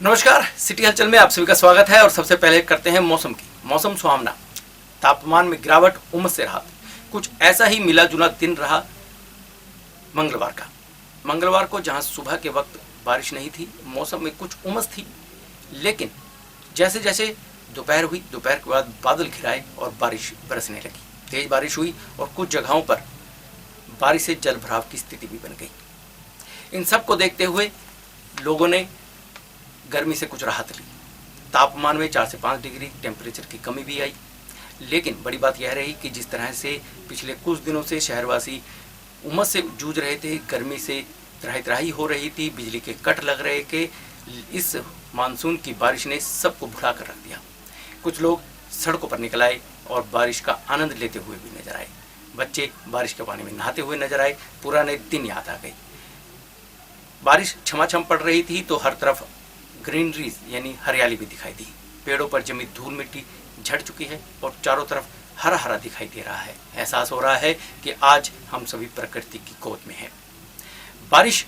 नमस्कार, सिटी हलचल में आप सभी का स्वागत है। और सबसे पहले करते हैं मौसम की। मौसम सुहावना, तापमान में गिरावट, उमस से राहत। कुछ ऐसा ही मिला जुला दिन रहा मंगलवार का। मंगलवार को जहां सुबह के वक्त बारिश नहीं थी, मौसम में कुछ उमस थी, लेकिन जैसे जैसे दोपहर हुई, दोपहर के बाद बादल घिराए और बारिश बरसने लगी। तेज बारिश हुई और कुछ जगहों पर बारिश से जल भराव की स्थिति भी बन गई। इन सब को देखते हुए लोगों ने गर्मी से कुछ राहत ली। तापमान में 4 से 5 डिग्री टेम्परेचर की कमी भी आई। लेकिन बड़ी बात यह रही कि जिस तरह से पिछले कुछ दिनों से शहरवासी उमस से जूझ रहे थे, गर्मी से त्राही त्राही हो रही थी, बिजली के कट लग रहे थे, इस मानसून की बारिश ने सबको भुला कर रख दिया। कुछ लोग सड़कों पर निकल आए और बारिश का आनंद लेते हुए भी नजर आए। बच्चे बारिश के पानी में नहाते हुए नजर आए। पुराने दिन याद आ गए। बारिश छमाछम पड़ रही थी तो हर तरफ ग्रीनरीज यानी हरियाली भी दिखाई दी। पेड़ों पर जमी धूल मिट्टी झड़ चुकी है और चारों तरफ हरा हरा दिखाई दे रहा है। एहसास हो रहा है कि आज हम सभी प्रकृति की गोद में हैं। बारिश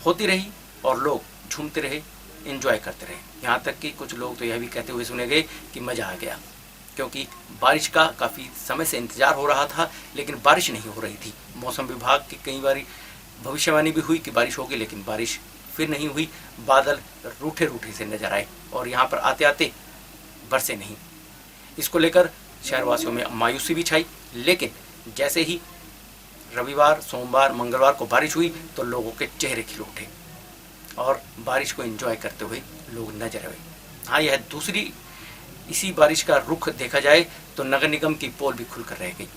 होती रही और लोग झूमते रहे, एंजॉय करते रहे। यहाँ तक कि कुछ लोग तो यह भी कहते हुए सुने गए कि मजा आ गया, क्योंकि बारिश का काफ़ी समय से इंतजार हो रहा था, लेकिन बारिश नहीं हो रही थी। मौसम विभाग की कई बार भविष्यवाणी भी हुई कि बारिश होगी, लेकिन बारिश फिर नहीं हुई। बादल रूठे रूठे से नजर आए और यहाँ पर आते आते बरसे नहीं। इसको लेकर शहरवासियों में मायूसी भी छाई। लेकिन जैसे ही रविवार, सोमवार, मंगलवार को बारिश हुई तो लोगों के चेहरे खिल उठे और बारिश को एंजॉय करते हुए लोग नजर आए। हाँ, यह दूसरी इसी बारिश का रुख देखा जाए तो नगर निगम की पोल भी खुलकर रह गई।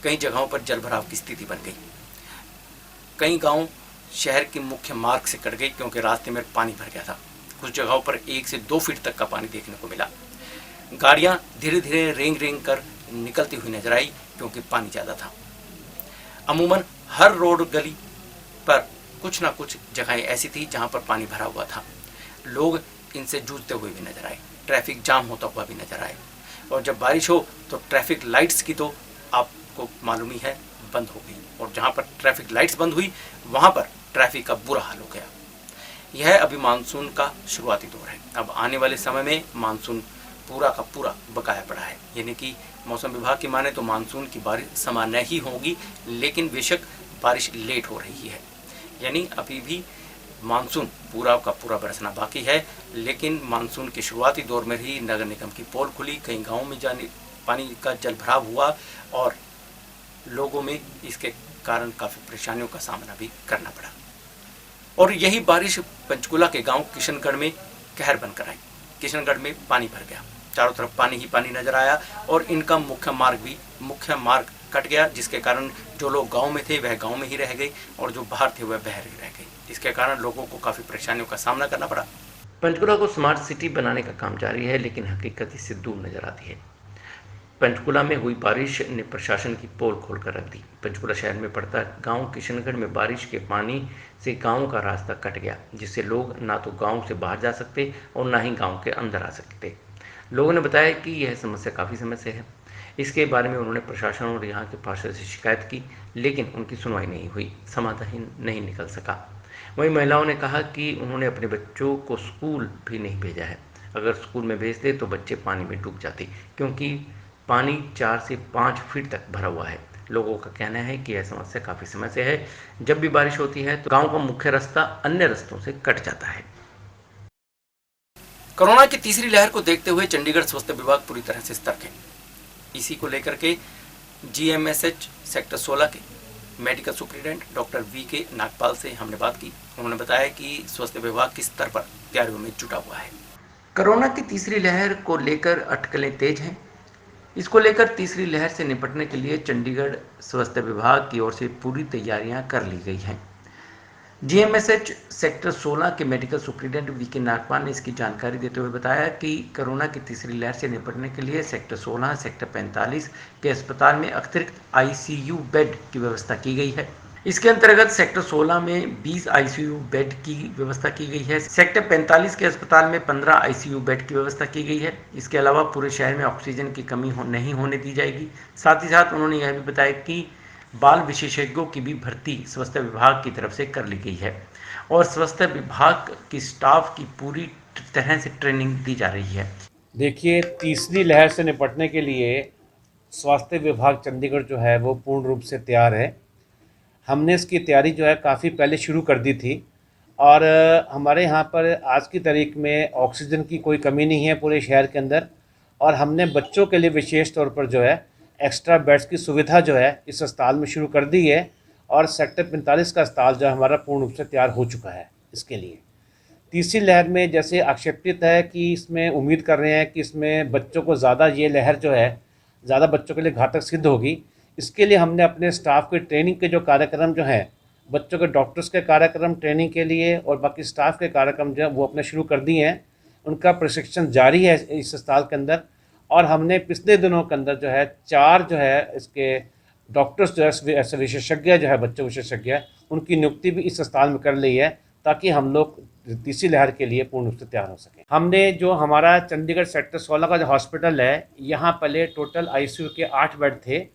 कई जगहों पर जल भराव की स्थिति बन गई। कई गांव शहर के मुख्य मार्ग से कट गई क्योंकि रास्ते में पानी भर गया था। कुछ जगहों पर 1 से 2 फीट तक का पानी देखने को मिला। गाड़ियां धीरे धीरे रेंग रेंग कर निकलती हुई नजर आई क्योंकि पानी ज़्यादा था। अमूमन हर रोड गली पर कुछ ना कुछ जगहें ऐसी थी जहां पर पानी भरा हुआ था। लोग इनसे जूझते हुए भी नजर आए। ट्रैफिक जाम होता हुआ भी नजर आए। और जब बारिश हो तो ट्रैफिक लाइट्स की तो आपको मालूम ही है, बंद हो गई। और जहां पर ट्रैफिक लाइट्स बंद हुई वहां पर ट्रैफिक का बुरा हाल हो गया। यह अभी मानसून का शुरुआती दौर है। अब आने वाले समय में मानसून पूरा का पूरा बकाया पड़ा है। यानी कि मौसम विभाग की माने तो मानसून की बारिश सामान्य ही होगी, लेकिन बेशक बारिश लेट हो रही है। यानी अभी भी मानसून पूरा का पूरा बरसना बाकी है, लेकिन मानसून के शुरुआती दौर में ही नगर निगम की पोल खुली। कई गाँव में जाने पानी का जल भराव हुआ और लोगों में इसके कारण काफ़ी परेशानियों का सामना भी करना पड़ा। और यही बारिश पंचकुला के गांव किशनगढ़ में कहर बनकर आई। किशनगढ़ में पानी भर गया, चारों तरफ पानी ही पानी नजर आया और इनका मुख्य मार्ग कट गया, जिसके कारण जो लोग गांव में थे वह गांव में ही रह गए और जो बाहर थे वह बाहर ही रह गए। इसके कारण लोगों को काफ़ी परेशानियों का सामना करना पड़ा। पंचकुला को स्मार्ट सिटी बनाने का काम जारी है, लेकिन हकीकत इससे दूर नजर आती है। पंचकुला में हुई बारिश ने प्रशासन की पोल खोलकर रख दी। पंचकुला शहर में पड़ता गांव किशनगढ़ में बारिश के पानी से गांव का रास्ता कट गया, जिससे लोग ना तो गांव से बाहर जा सकते और ना ही गांव के अंदर आ सकते। लोगों ने बताया कि यह समस्या काफ़ी समय से है। इसके बारे में उन्होंने प्रशासन और यहाँ के पार्षद से शिकायत की, लेकिन उनकी सुनवाई नहीं हुई, समाधान नहीं निकल सका। वहीं महिलाओं ने कहा कि उन्होंने अपने बच्चों को स्कूल भी नहीं भेजा है। अगर स्कूल में भेज दे तो बच्चे पानी में डूब जाते, क्योंकि पानी 4 से 5 फीट तक भरा हुआ है। लोगों का कहना है कि यह समस्या काफ़ी समय से है। जब भी बारिश होती है तो गांव का मुख्य रास्ता अन्य रास्तों से कट जाता है। कोरोना की तीसरी लहर को देखते हुए चंडीगढ़ स्वास्थ्य विभाग पूरी तरह से सतर्क है। इसी को लेकर के GMSH सेक्टर 16 के medical superintendent doctor VK Nagpal से हमने बात की। उन्होंने बताया कि स्वास्थ्य विभाग किस स्तर पर तैयारियों में जुटा हुआ है। कोरोना की तीसरी लहर को लेकर अटकलें तेज हैं। इसको लेकर तीसरी लहर से निपटने के लिए चंडीगढ़ स्वास्थ्य विभाग की ओर से पूरी तैयारियां कर ली गई हैं। GMSH सेक्टर 16 के मेडिकल सुप्रिटेंडेंट VK नागपाल ने इसकी जानकारी देते हुए बताया कि कोरोना की तीसरी लहर से निपटने के लिए सेक्टर 16, सेक्टर 45 के अस्पताल में अतिरिक्त ICU बेड की व्यवस्था की गई है। इसके अंतर्गत सेक्टर 16 में 20 ICU बेड की व्यवस्था की गई है। सेक्टर 45 के अस्पताल में 15 ICU बेड की व्यवस्था की गई है। इसके अलावा पूरे शहर में ऑक्सीजन की कमी नहीं होने दी जाएगी। साथ ही साथ उन्होंने यह भी बताया कि बाल विशेषज्ञों की भी भर्ती स्वास्थ्य विभाग की तरफ से कर ली गई है और स्वास्थ्य विभाग की स्टाफ की पूरी तरह से ट्रेनिंग दी जा रही है? देखिए, तीसरी लहर से निपटने के लिए स्वास्थ्य विभाग चंडीगढ़ जो है वो पूर्ण रूप से तैयार है। हमने इसकी तैयारी जो है काफ़ी पहले शुरू कर दी थी और हमारे यहाँ पर आज की तारीख में ऑक्सीजन की कोई कमी नहीं है पूरे शहर के अंदर। और हमने बच्चों के लिए विशेष तौर पर जो है एक्स्ट्रा बेड्स की सुविधा जो है इस अस्पताल में शुरू कर दी है। और सेक्टर 45 का अस्पताल जो है हमारा पूर्ण रूप से तैयार हो चुका है इसके लिए। तीसरी लहर में जैसे आक्षेपित है कि इसमें उम्मीद कर रहे हैं कि इसमें बच्चों को ज़्यादा, ये लहर जो है ज़्यादा बच्चों के लिए घातक सिद्ध होगी। इसके लिए हमने अपने स्टाफ के ट्रेनिंग के जो कार्यक्रम जो हैं, बच्चों के डॉक्टर्स के कार्यक्रम ट्रेनिंग के लिए और बाकी स्टाफ के कार्यक्रम जो है वो अपने शुरू कर दिए हैं। उनका प्रशिक्षण जारी है इस अस्पताल के अंदर। और हमने पिछले दिनों के अंदर जो है 4 जो है इसके डॉक्टर्स जो है ऐसे विशेषज्ञ जो है बच्चों विशेषज्ञ, उनकी नियुक्ति भी इस अस्पताल में कर ली है ताकि हम लोग तीसरी लहर के लिए पूर्ण रूप से तैयार हो सकें। हमने जो हमारा चंडीगढ़ सेक्टर 16 का जो हॉस्पिटल है, यहाँ पहले टोटल आईसीयू के 8 बेड थे,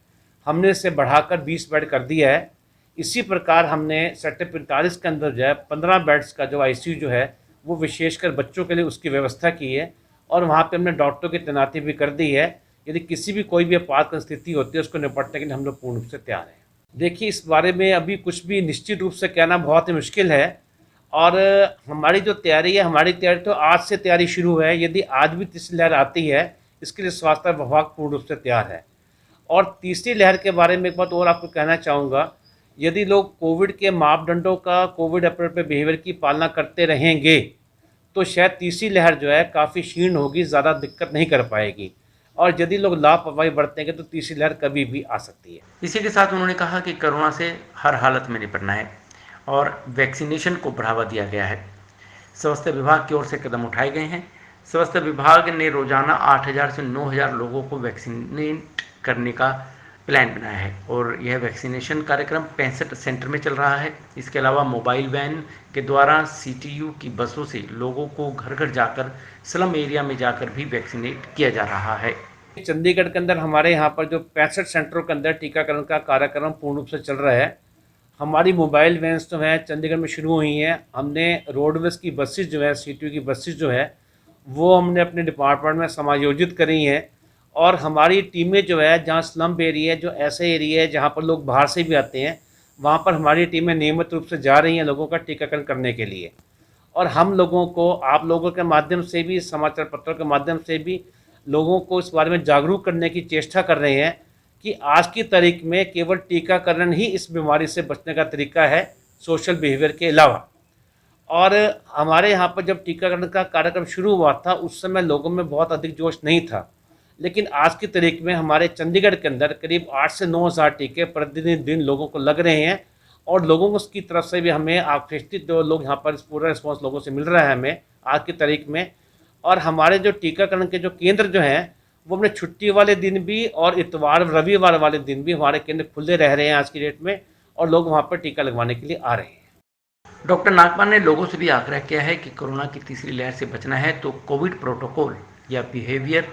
हमने इसे बढ़ाकर 20 बेड कर दिया है। इसी प्रकार हमने सेक्टर 45 के अंदर जो है 15 बेड्स का जो आईसीयू जो है वो विशेषकर बच्चों के लिए उसकी व्यवस्था की है। और वहाँ पे हमने डॉक्टरों की तैनाती भी कर दी है। यदि किसी भी कोई भी आपातकालीन स्थिति होती है उसको निपटने के लिए हम लोग पूर्ण रूप से तैयार हैं। देखिए, इस बारे में अभी कुछ भी निश्चित रूप से कहना बहुत ही मुश्किल है। और हमारी जो तैयारी है, हमारी तैयारी तो आज से तैयारी शुरू है। यदि आज भी तीसरी लहर आती है, इसके लिए स्वास्थ्य विभाग पूर्ण रूप से तैयार है। और तीसरी लहर के बारे में एक बात और आपको कहना चाहूँगा, यदि लोग कोविड के मापदंडों का, कोविड अप्रोप्रिएट बिहेवियर की पालना करते रहेंगे तो शायद तीसरी लहर जो है काफ़ी क्षीण होगी, ज़्यादा दिक्कत नहीं कर पाएगी। और यदि लोग लापरवाही बरतेंगे तो तीसरी लहर कभी भी आ सकती है। इसी के साथ उन्होंने कहा कि कोरोना से हर हालत में निपटना है और वैक्सीनेशन को बढ़ावा दिया गया है। स्वास्थ्य विभाग की ओर से कदम उठाए गए हैं। स्वास्थ्य विभाग ने रोजाना 8,000 से 9,000 लोगों को वैक्सीनेट करने का प्लान बनाया है और यह वैक्सीनेशन कार्यक्रम 65 सेंटर में चल रहा है। इसके अलावा मोबाइल वैन के द्वारा सीटीयू की बसों से लोगों को घर घर जाकर, स्लम एरिया में जाकर भी वैक्सीनेट किया जा रहा है। चंडीगढ़ के अंदर हमारे यहाँ पर जो 65 सेंटरों के अंदर टीकाकरण का कार्यक्रम पूर्ण रूप से चल रहा है। हमारी मोबाइल वैन्स जो हैं चंडीगढ़ में शुरू हुई हैं। हमने रोडवेज़ की बसेस जो है, सीटीयू की बसेस जो है वो हमने अपने डिपार्टमेंट में समायोजित करी हैं। और हमारी टीमें जो है जहाँ स्लम एरिया है, जो ऐसे एरिया है जहाँ पर लोग बाहर से भी आते हैं, वहाँ पर हमारी टीमें नियमित रूप से जा रही हैं लोगों का टीकाकरण करने के लिए। और हम लोगों को, आप लोगों के माध्यम से भी, समाचार पत्रों के माध्यम से भी लोगों को इस बारे में जागरूक करने की चेष्टा कर रहे हैं कि आज की तारीख में केवल टीकाकरण ही इस बीमारी से बचने का तरीका है, सोशल बिहेवियर के अलावा। और हमारे यहाँ पर जब टीकाकरण का कार्यक्रम शुरू हुआ था उस समय लोगों में बहुत अधिक जोश नहीं था, लेकिन आज की तारीख में हमारे चंडीगढ़ के अंदर करीब 8 से 9 हज़ार टीके प्रतिदिन लोगों को लग रहे हैं। और लोगों को उसकी तरफ से भी हमें आकर्षित लोग यहाँ पर पूरा रिस्पॉन्स लोगों से मिल रहा है हमें आज की तारीख में। और हमारे जो टीकाकरण के जो केंद्र जो हैं वो अपने छुट्टी वाले दिन भी और इतवार रविवार वाले दिन भी हमारे केंद्र खुले रह रहे हैं आज की डेट में, और लोग वहाँ पर टीका लगवाने के लिए आ रहे हैं। डॉक्टर नागपाल ने लोगों से भी आग्रह किया है कि कोरोना की तीसरी लहर से बचना है तो कोविड प्रोटोकॉल या बिहेवियर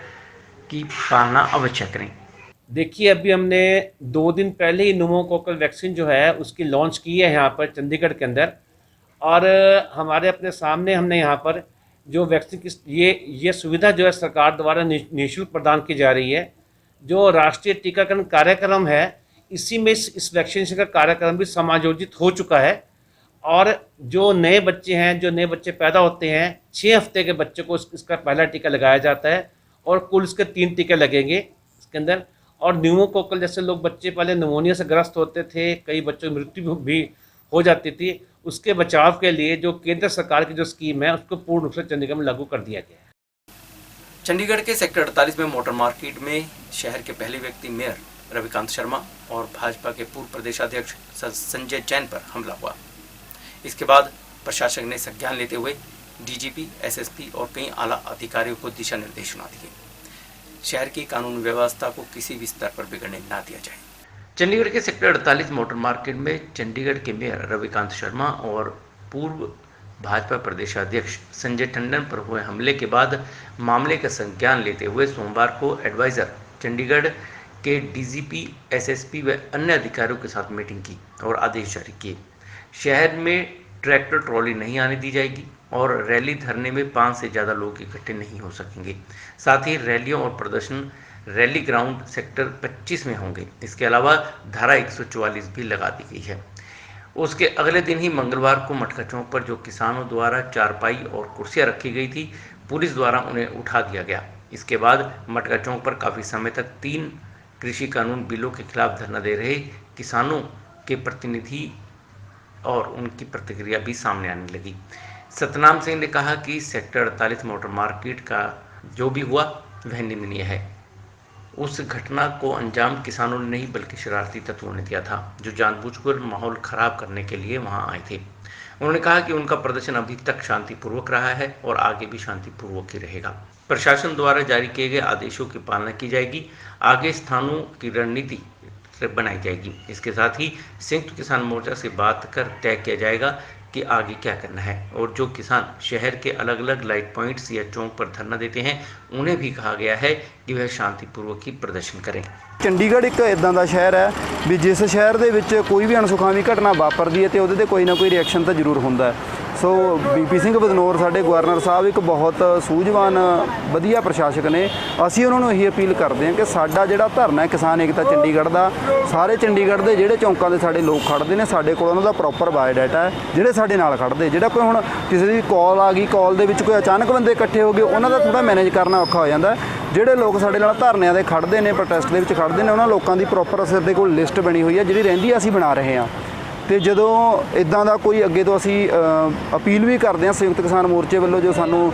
की पालना अवश्य करें। देखिए, अभी हमने 2 दिन पहले ही न्यूमोकोकल वैक्सीन जो है उसकी लॉन्च की है यहाँ पर चंडीगढ़ के अंदर। और हमारे अपने सामने हमने यहाँ पर जो वैक्सीन की ये सुविधा जो है सरकार द्वारा निःशुल्क प्रदान की जा रही है। जो राष्ट्रीय टीकाकरण कार्यक्रम है इसी में इस वैक्सीनेशन का कार्यक्रम भी समायोजित हो चुका है। और जो नए बच्चे हैं, जो नए बच्चे पैदा होते हैं, 6 हफ्ते के बच्चे को इसका पहला टीका लगाया जाता है और कुल इसके 3 टीके लगेंगे इसके अंदर। और न्यूमोकोकल जैसे लोग बच्चे पहले निमोनिया से ग्रस्त होते थे, कई बच्चों की मृत्यु भी हो जाती थी, उसके बचाव के लिए जो केंद्र सरकार की जो स्कीम है उसको पूर्ण रूप से चंडीगढ़ में लागू कर दिया गया है। चंडीगढ़ के सेक्टर 48 में मोटर मार्केट में शहर के पहले व्यक्ति मेयर रविकांत शर्मा और भाजपा के पूर्व प्रदेशाध्यक्ष संजय जैन पर हमला हुआ। इसके बाद प्रशासक ने संज्ञान लेते हुए डीजीपी, एसएसपी और कई आला अधिकारियों को दिशा निर्देश सुना दिए। शहर की कानून व्यवस्था को किसी भी स्तर पर बिगड़ने ना दिया जाए। चंडीगढ़ के सेक्टर 48 मोटर मार्केट में चंडीगढ़ के मेयर रविकांत शर्मा और पूर्व भाजपा प्रदेशाध्यक्ष संजय टंडन पर हुए हमले के बाद मामले का संज्ञान लेते हुए सोमवार को एडवाइजर चंडीगढ़ के डीजीपी, एसएसपी व अन्य अधिकारियों के साथ मीटिंग की और आदेश जारी किए। शहर में ट्रैक्टर ट्रॉली नहीं आने दी जाएगी और रैली धरने में 5 से ज़्यादा लोग इकट्ठे नहीं हो सकेंगे। साथ ही रैलियों और प्रदर्शन रैली ग्राउंड सेक्टर 25 में होंगे। इसके अलावा धारा 144 भी लगा दी गई है। उसके अगले दिन ही मंगलवार को मटका चौक पर जो किसानों द्वारा चारपाई और कुर्सियां रखी गई थी, पुलिस द्वारा उन्हें उठा दिया गया। इसके बाद मटका चौक पर काफ़ी समय तक 3 कृषि कानून बिलों के खिलाफ धरना दे रहे किसानों के प्रतिनिधि और उनकी प्रतिक्रिया भी सामने आने लगी। सतनाम सिंह ने कहा कि सेक्टर 48 मोटर मार्केट का जो भी हुआ वह निंदनीय है। उस घटना को अंजाम किसानों ने नहीं बल्कि शरारती तत्वों ने दिया था, जो जानबूझकर माहौल खराब करने के लिए वहां आए थे। उन्होंने कहा कि उनका प्रदर्शन अभी तक शांतिपूर्वक रहा है और आगे भी शांतिपूर्वक ही रहेगा। प्रशासन द्वारा जारी किए गए आदेशों की पालना की जाएगी। आगे स्थानों की रणनीति बनाई जाएगी। इसके साथ ही संयुक्त किसान मोर्चा से बात कर तय किया जाएगा कि आगे क्या करना है। और जो किसान शहर के अलग अलग लाइट पॉइंट्स या चौक पर धरना देते हैं, उन्हें भी कहा गया है कि वह शांतिपूर्वक ही प्रदर्शन करें। ਚੰਡੀਗੜ੍ਹ ਇੱਕ ਇਦਾਂ ਦਾ ਸ਼ਹਿਰ ਹੈ ਵੀ ਜਿਸ ਸ਼ਹਿਰ ਦੇ ਵਿੱਚ ਕੋਈ ਵੀ ਅਣਸੁਖਾਵੀ ਘਟਨਾ ਵਾਪਰਦੀ ਹੈ ਤੇ ਉਹਦੇ ਤੇ ਕੋਈ ਨਾ ਕੋਈ ਰਿਐਕਸ਼ਨ ਤਾਂ ਜ਼ਰੂਰ ਹੁੰਦਾ ਹੈ। ਸੋ ਬੀਪੀ ਸਿੰਘ ਬਦਨੌਰ ਸਾਡੇ ਗਵਰਨਰ ਸਾਹਿਬ ਇੱਕ ਬਹੁਤ ਸੂਝਵਾਨ ਵਧੀਆ ਪ੍ਰਸ਼ਾਸਕ ਨੇ। ਅਸੀਂ ਉਹਨਾਂ ਨੂੰ ਇਹੀ ਅਪੀਲ ਕਰਦੇ ਹਾਂ ਕਿ ਸਾਡਾ ਜਿਹੜਾ ਧਰਨਾ ਹੈ ਕਿਸਾਨ ਏਕਤਾ ਚੰਡੀਗੜ੍ਹ ਦਾ, ਸਾਰੇ ਚੰਡੀਗੜ੍ਹ ਦੇ ਜਿਹੜੇ ਚੌਂਕਾਂ ਦੇ ਸਾਡੇ ਲੋਕ ਖੜ੍ਹਦੇ ਨੇ, ਸਾਡੇ ਕੋਲ ਉਹਨਾਂ ਦਾ ਪ੍ਰੋਪਰ ਬਾਇਓਡਾਟਾ ਹੈ, ਜਿਹੜੇ ਸਾਡੇ ਨਾਲ ਖੜ੍ਹਦੇ। ਜਿਹੜਾ ਕੋਈ ਹੁਣ ਕਿਸੇ ਦੀ ਕਾਲ ਆ ਗਈ, ਕਾਲ ਦੇ ਵਿੱਚ ਕੋਈ ਅਚਾਨਕ ਬੰਦੇ ਇਕੱਠੇ ਹੋ ਗਏ, ਉਹਨਾਂ ਦਾ ਥੋੜ੍ਹਾ ਮੈਨੇਜ ਕਰਨਾ ਔਖਾ ਹੋ ਜਾਂਦਾ। ਜਿਹੜੇ ਲੋਕ ਸਾਡੇ ਨਾਲ ਧਰਨਿਆਂ ਦੇ ਖੜ੍ਹਦੇ ਨੇ, ਪ੍ਰੋਟੈਸਟ ਦੇ ਵਿੱਚ ਖੜ੍ਹਦੇ ਨੇ, ਉਹਨਾਂ ਲੋਕਾਂ ਦੀ ਪ੍ਰੋਪਰ ਸਾਡੇ ਕੋਲ ਲਿਸਟ ਬਣੀ ਹੋਈ ਹੈ, ਜਿਹੜੀ ਰਹਿੰਦੀ ਅਸੀਂ ਬਣਾ ਰਹੇ ਹਾਂ। ਤੇ ਜਦੋਂ ਇਦਾਂ ਦਾ ਕੋਈ ਅੱਗੇ ਤੋਂ ਅਸੀਂ ਅਪੀਲ ਵੀ ਕਰਦੇ ਹਾਂ ਸੰਯੁਕਤ ਕਿਸਾਨ ਮੋਰਚੇ ਵੱਲੋਂ, ਜੋ ਸਾਨੂੰ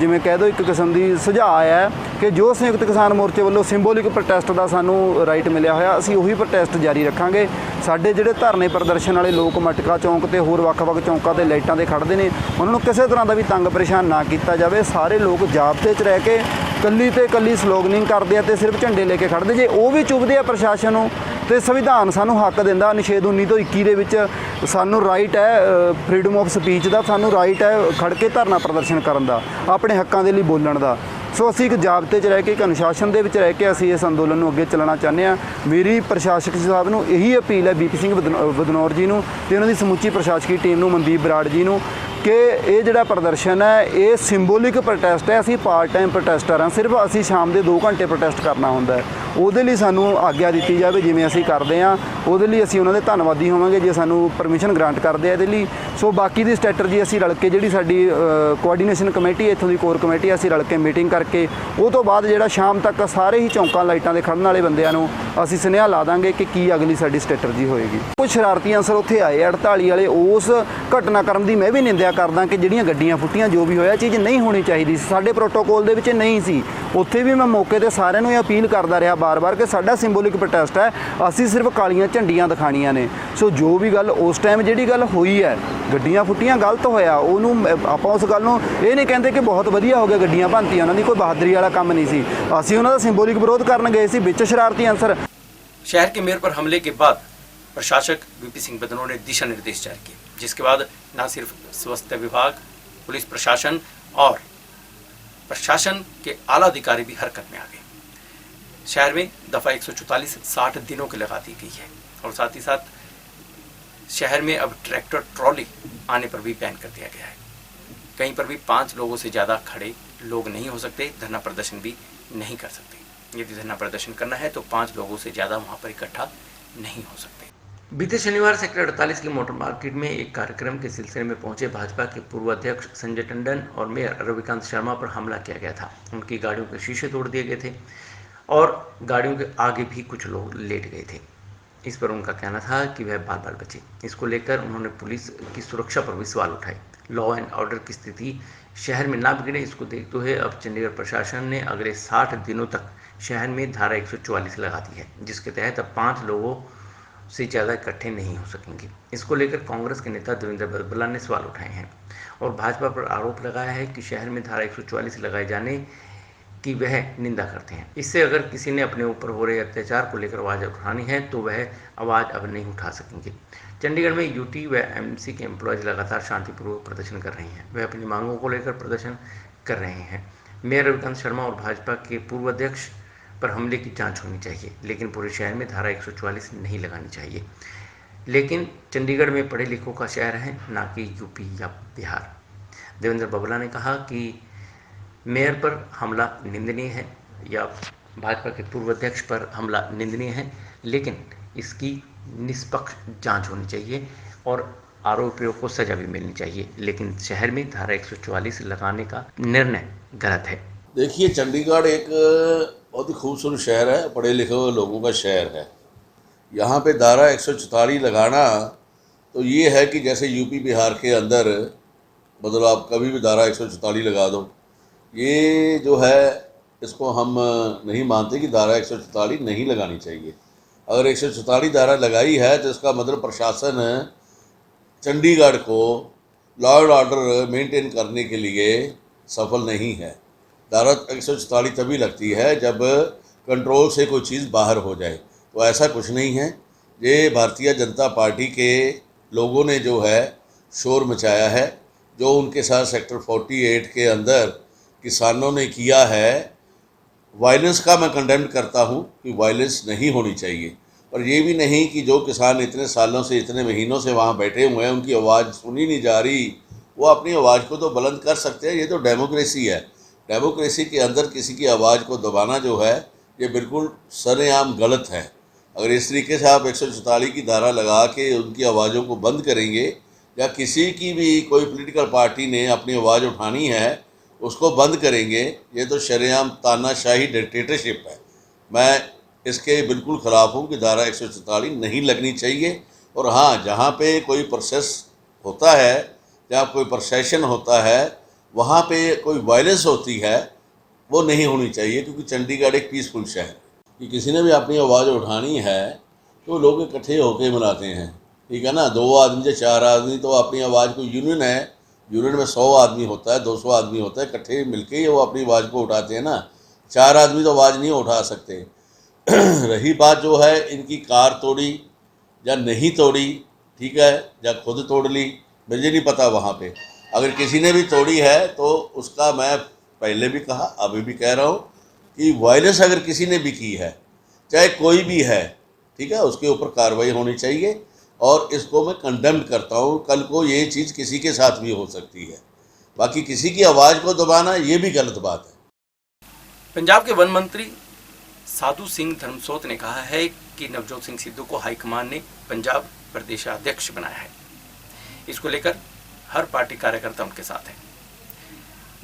ਜਿਵੇਂ ਕਹਿ ਦਿਓ ਇੱਕ ਕਿਸਮ ਦੀ ਸੁਝਾਅ ਆਇਆ ਹੈ ਕਿ ਜੋ ਸੰਯੁਕਤ ਕਿਸਾਨ ਮੋਰਚੇ ਵੱਲੋਂ ਸਿੰਬੋਲਿਕ ਪ੍ਰੋਟੈਸਟ ਦਾ ਸਾਨੂੰ ਰਾਈਟ ਮਿਲਿਆ ਹੋਇਆ, ਅਸੀਂ ਉਹੀ ਪ੍ਰੋਟੈਸਟ ਜਾਰੀ ਰੱਖਾਂਗੇ। ਸਾਡੇ ਜਿਹੜੇ ਧਰਨੇ ਪ੍ਰਦਰਸ਼ਨ ਵਾਲੇ ਲੋਕ ਮਟਕਾ ਚੌਂਕ ਤੇ ਹੋਰ ਵੱਖ-ਵੱਖ ਚੌਂਕਾਂ ਤੇ ਲਾਈਟਾਂ ਤੇ ਖੜ੍ਹਦੇ ਨੇ, ਉਹਨਾਂ ਨੂੰ ਕਿਸੇ ਤਰ੍ਹਾਂ ਦਾ ਵੀ ਤੰਗ ਪਰੇਸ਼ਾਨ ਨਾ ਕੀਤਾ ਜਾਵੇ। ਸਾਰੇ ਲੋਕ ਜਾਬਤੇ 'ਚ ਰਹਿ ਕੇ ਕੱਲੀ ਤੇ ਕੱਲੀ ਸਲੋਗਨਿੰਗ ਕਰਦੇ ਆ ਤੇ ਸਿਰਫ ਝੰਡੇ ਲੈ ਕੇ ਖੜ੍ਹਦੇ। ਜੇ ਉਹ ਵੀ ਚੁੱਭਦੇ ਆ ਪ੍ਰਸ਼ਾਸਨ ਨੂੰ, ਤੇ ਸੰਵਿਧਾਨ ਸਾਨੂੰ ਹੱਕ ਦਿੰਦਾ, ਅਨੁਛੇਦ 19 ਤੋਂ 21 ਦੇ ਵਿੱਚ ਸਾਨੂੰ ਰਾਈਟ ਹੈ ਫਰੀडम ਆਫ ਸਪੀਚ ਦਾ, ਸਾਨੂੰ ਰਾਈਟ ਹੈ ਖੜ੍ਹ ਕੇ ਧਰਨਾ ਪ੍ਰਦਰਸ਼ਨ ਕਰਨ ਦਾ, ਆਪਣੇ ਹੱਕਾਂ ਦੇ ਲਈ ਬੋਲਣ ਦਾ। ਸੋ ਅਸੀਂ ਇੱਕ ਜਾਬਤੇ 'ਚ ਰਹਿ ਕੇ, ਇੱਕ ਅਨੁਸ਼ਾਸਨ ਦੇ ਵਿੱਚ ਰਹਿ ਕੇ ਅਸੀਂ ਇਸ ਅੰਦੋਲਨ ਨੂੰ ਅੱਗੇ ਚੱਲਣਾ ਚਾਹੁੰਦੇ ਹਾਂ। ਮੇਰੀ ਪ੍ਰਸ਼ਾਸਕ ਸਾਹਿਬ ਨੂੰ ਇਹੀ ਅਪੀਲ ਹੈ, ਬੀਪੀ ਸਿੰਘ ਬਦਨੌਰ ਜੀ ਨੂੰ ਤੇ ਉਹਨਾਂ ਦੀ ਸਮੁੱਚੀ ਪ੍ਰਸ਼ਾਸਕੀ ਟੀਮ ਨੂੰ, ਮਨਦੀਪ ਬਰਾੜ ਜੀ ਨੂੰ, ਕਿ ਇਹ ਜਿਹੜਾ ਪ੍ਰਦਰਸ਼ਨ ਹੈ ਇਹ ਸਿੰਬੋਲਿਕ ਪ੍ਰੋਟੈਸਟ ਹੈ। ਅਸੀਂ ਪਾਰਟ ਟਾਈਮ ਪ੍ਰੋਟੈਸਟਰ ਹਾਂ, ਸਿਰਫ ਅਸੀਂ ਸ਼ਾਮ ਦੇ 2 ਘੰਟੇ ਪ੍ਰੋਟੈਸਟ ਕਰਨਾ ਹੁੰਦਾ ਹੈ। ਉਹਦੇ ਲਈ ਸਾਨੂੰ ਆਗਿਆ ਦਿੱਤੀ ਜਾਵੇ, ਜਿਵੇਂ ਅਸੀਂ ਕਰਦੇ ਹਾਂ ਉਹਦੇ ਲਈ ਅਸੀਂ ਉਹਨਾਂ ਦੇ ਧੰਨਵਾਦੀ ਹੋਵਾਂਗੇ ਜੇ ਸਾਨੂੰ ਪਰਮਿਸ਼ਨ ਗ੍ਰਾਂਟ ਕਰਦੇ ਆ ਇਹਦੇ ਲਈ। ਸੋ ਬਾਕੀ ਦੀ ਸਟ੍ਰੈਟਜੀ ਅਸੀਂ ਰਲ ਕੇ, ਜਿਹੜੀ ਸਾਡੀ ਕੋਆਰਡੀਨੇਸ਼ਨ ਕਮੇਟੀ ਇੱਥੋਂ ਦੀ ਕੋਰ ਕਮੇਟੀ, ਅਸੀਂ ਰਲ ਕੇ ਮੀਟਿੰਗ ਕਰਕੇ ਉਹ ਤੋਂ ਬਾਅਦ ਜਿਹੜਾ ਸ਼ਾਮ ਤੱਕ ਸਾਰੇ ਹੀ ਚੌਂਕਾਂ ਲਾਈਟਾਂ ਦੇ ਖੜ੍ਹਨ ਵਾਲੇ ਬੰਦਿਆਂ ਨੂੰ ਅਸੀਂ ਸੁਨੇਹਾ ਲਾ ਦਾਂਗੇ ਕਿ ਕੀ ਅਗਲੀ ਸਾਡੀ ਸਟ੍ਰੈਟਜੀ ਹੋਏਗੀ। ਕੁਝ ਸ਼ਰਾਰਤੀ ਅਨਸਰ ਉੱਥੇ ਆਏ 48 ਵਾਲੇ, ਉਸ ਘਟਨਾਕ੍ਰਮ ਦੀ ਮੈਂ ਵੀ ਨਿੰਦਿਆ ਕਰਦਾ ਕਿ ਜਿਹੜੀਆਂ ਗੱਡੀਆਂ ਫੁੱਟੀਆਂ, ਜੋ ਵੀ ਹੋਇਆ, ਚੀਜ਼ ਨਹੀਂ ਹੋਣੀ ਚਾਹੀਦੀ ਸੀ, ਸਾਡੇ ਪ੍ਰੋਟੋਕੋਲ ਦੇ ਵਿੱਚ ਨਹੀਂ ਸੀ। ਉੱਥੇ ਵੀ ਮੈਂ ਮੌਕੇ ਤੇ ਸਾਰਿਆਂ ਨੂੰ ਇਹ ਅਪੀਲ ਕਰਦਾ ਰਿਹਾ ਬਾਰ-ਬਾਰ ਕਿ ਸਾਡਾ ਸਿੰਬੋਲਿਕ ਪ੍ਰੋਟੈਸਟ ਹੈ, ਅਸੀਂ ਸਿਰਫ ਕਾਲੀਆਂ ਝੰਡੀਆਂ ਦਿਖਾਣੀਆਂ ਨੇ। ਸੋ ਜੋ ਵੀ ਗੱਲ ਉਸ ਟਾਈਮ ਜਿਹੜੀ ਗੱਲ ਹੋਈ ਹੈ, ਗੱਡੀਆਂ ਫੁੱਟੀਆਂ ਗਲਤ ਹੋਇਆ, ਉਹਨੂੰ ਆਪਾਂ ਉਸ ਗੱਲ ਨੂੰ ਇਹ ਨਹੀਂ ਕਹਿੰਦੇ ਕਿ ਬਹੁਤ ਵਧੀਆ ਹੋ ਗਿਆ ਗੱਡੀਆਂ ਭੰਨਤੀਆਂ, ਉਹਨਾਂ ਦੀ ਕੋਈ ਬਹਾਦਰੀ ਵਾਲਾ ਕੰਮ ਨਹੀਂ ਸੀ। ਅਸੀਂ ਉਹਨਾਂ ਦਾ ਸਿੰਬੋਲਿਕ ਵਿਰੋਧ ਕਰਨ ਗਏ ਸੀ, ਵਿੱਚ ਸ਼ਰਾਰਤੀ ਅਨਸਰ। शहर के मेयर पर हमले के बाद प्रशासक वीपी सिंह बदनौर ने दिशा निर्देश जारी किए, जिसके बाद न सिर्फ स्वास्थ्य विभाग, पुलिस प्रशासन और प्रशासन के आला अधिकारी भी हरकत में आ गए। शहर में दफा 144 60 दिनों की लगा दी गई है और साथ ही साथ शहर में अब ट्रैक्टर ट्रॉली आने पर भी बैन कर दिया गया है। कहीं पर भी 5 लोगों से ज़्यादा खड़े लोग नहीं हो सकते, धरना प्रदर्शन भी नहीं कर सकते। यदि धरना प्रदर्शन करना है तो 5 लोगों से ज़्यादा वहाँ पर इकट्ठा नहीं हो सकते। बीते शनिवार सेक्टर 48 की मोटर मार्केट में एक कार्यक्रम के सिलसिले में पहुंचे भाजपा के पूर्व अध्यक्ष संजय टंडन और मेयर रविकांत शर्मा पर हमला किया गया था। उनकी गाड़ियों के शीशे तोड़ दिए गए थे और गाड़ियों के आगे भी कुछ लोग लेट गए थे। इस पर उनका कहना था कि वह बाल बाल बचे। इसको लेकर उन्होंने पुलिस की सुरक्षा पर भी सवाल उठाए। लॉ एंड ऑर्डर की स्थिति शहर में ना बिगड़े, इसको देखते हुए अब चंडीगढ़ प्रशासन ने अगले 60 दिनों तक शहर में धारा 144 लगा दी है, जिसके तहत अब 5 लोगों से ज़्यादा इकट्ठे नहीं हो सकेंगे। इसको लेकर कांग्रेस के नेता देवेंद्र भरबला ने सवाल उठाए हैं और भाजपा पर आरोप लगाया है कि शहर में धारा 144 लगाए जाने की वह निंदा करते हैं। इससे अगर किसी ने अपने ऊपर हो रहे अत्याचार को लेकर आवाज़ उठानी है तो वह आवाज़ अब नहीं उठा सकेंगे। चंडीगढ़ में यूटी व एमसी के एम्प्लॉयज़ लगातार शांतिपूर्वक प्रदर्शन कर रहे हैं। वह अपनी मांगों को लेकर प्रदर्शन कर रहे हैं। मेयर रविकांत शर्मा और भाजपा के पूर्व अध्यक्ष पर हमले की जांच होनी चाहिए, लेकिन पूरे शहर में धारा 144 नहीं लगानी चाहिए। लेकिन चंडीगढ़ में पढ़े लिखों का शहर है, ना कि यूपी या बिहार। देवेंद्र बबला ने कहा कि मेयर पर हमला निंदनीय है या भाजपा के पूर्व अध्यक्ष पर हमला निंदनीय है, लेकिन इसकी निष्पक्ष जांच होनी चाहिए और आरोपियों को सजा भी मिलनी चाहिए। लेकिन शहर में धारा 144 लगाने का निर्णय गलत है। देखिए, चंडीगढ़ एक बहुत ही खूबसूरत शहर है, पढ़े लिखे हुए लोगों का शहर है। यहाँ पे धारा 144 लगाना तो ये है कि जैसे यूपी बिहार के अंदर मतलब आप कभी भी धारा 144 लगा दो। ये जो है इसको हम नहीं मानते कि धारा 144 नहीं लगानी चाहिए। अगर 144 धारा लगाई है तो इसका मतलब प्रशासन चंडीगढ़ को लॉ एंड ऑर्डर मेंटेन करने के लिए सफल नहीं है। धारा 144 तभी लगती है जब कंट्रोल से कोई चीज़ बाहर हो जाए, तो ऐसा कुछ नहीं है। ये भारतीय जनता पार्टी के लोगों ने जो है शोर मचाया है, जो उनके साथ सेक्टर 48 के अंदर किसानों ने किया है। वायलेंस का मैं कंडेम करता हूँ कि वायलेंस नहीं होनी चाहिए, पर ये भी नहीं कि जो किसान इतने सालों से इतने महीनों से वहाँ बैठे हुए हैं उनकी आवाज़ सुनी नहीं जा रही, वो अपनी आवाज़ को तो बुलंद कर सकते हैं। ये तो डेमोक्रेसी है। डेमोक्रेसी के अंदर किसी की आवाज़ को दबाना जो है ये बिल्कुल सरेआम गलत है। अगर इस तरीके से आप 144 की धारा लगा के उनकी आवाज़ों को बंद करेंगे या किसी की भी कोई पॉलिटिकल पार्टी ने अपनी आवाज़ उठानी है उसको बंद करेंगे, ये तो शरेआम तानाशाही डिक्टेटरशिप है। मैं इसके बिल्कुल ख़िलाफ़ हूँ कि धारा 144 नहीं लगनी चाहिए। और हाँ, जहाँ पे कोई प्रोसेस होता है, जहाँ कोई प्रोसेशन होता है, वहाँ पे कोई वायलेंस होती है, वो नहीं होनी चाहिए। क्योंकि चंडीगढ़ एक पीसफुल शहर है कि किसी ने भी अपनी आवाज़ उठानी है तो लोग इकट्ठे होकर मिलाते हैं, ठीक है ना। 2 आदमी से 4 आदमी तो अपनी आवाज़ को, यूनियन है, यूनियन में 100 आदमी होता है, 200 आदमी होता है, इकट्ठे मिलके ही वो अपनी आवाज़ को उठाते हैं ना। 4 आदमी तो आवाज़ नहीं उठा सकते। रही बात जो है इनकी कार तोड़ी या नहीं तोड़ी, ठीक है, या खुद तोड़ ली, मुझे नहीं पता। वहाँ पे अगर किसी ने भी तोड़ी है तो उसका मैं पहले भी कहा, अभी भी कह रहा हूँ कि वायलेंस अगर किसी ने भी की है, चाहे कोई भी है, ठीक है, उसके ऊपर कार्रवाई होनी चाहिए। और इसको मैं कंडेम करता हूँ। कल को ये चीज़ किसी के साथ भी हो सकती है। बाकी किसी की आवाज़ को दबाना ये भी गलत बात है। पंजाब के वन मंत्री साधु सिंह धर्मसोत ने कहा है कि नवजोत सिंह सिद्धू को हाईकमान ने पंजाब प्रदेशाध्यक्ष बनाया है। इसको लेकर हर पार्टी कार्यकर्ता उनके साथ है।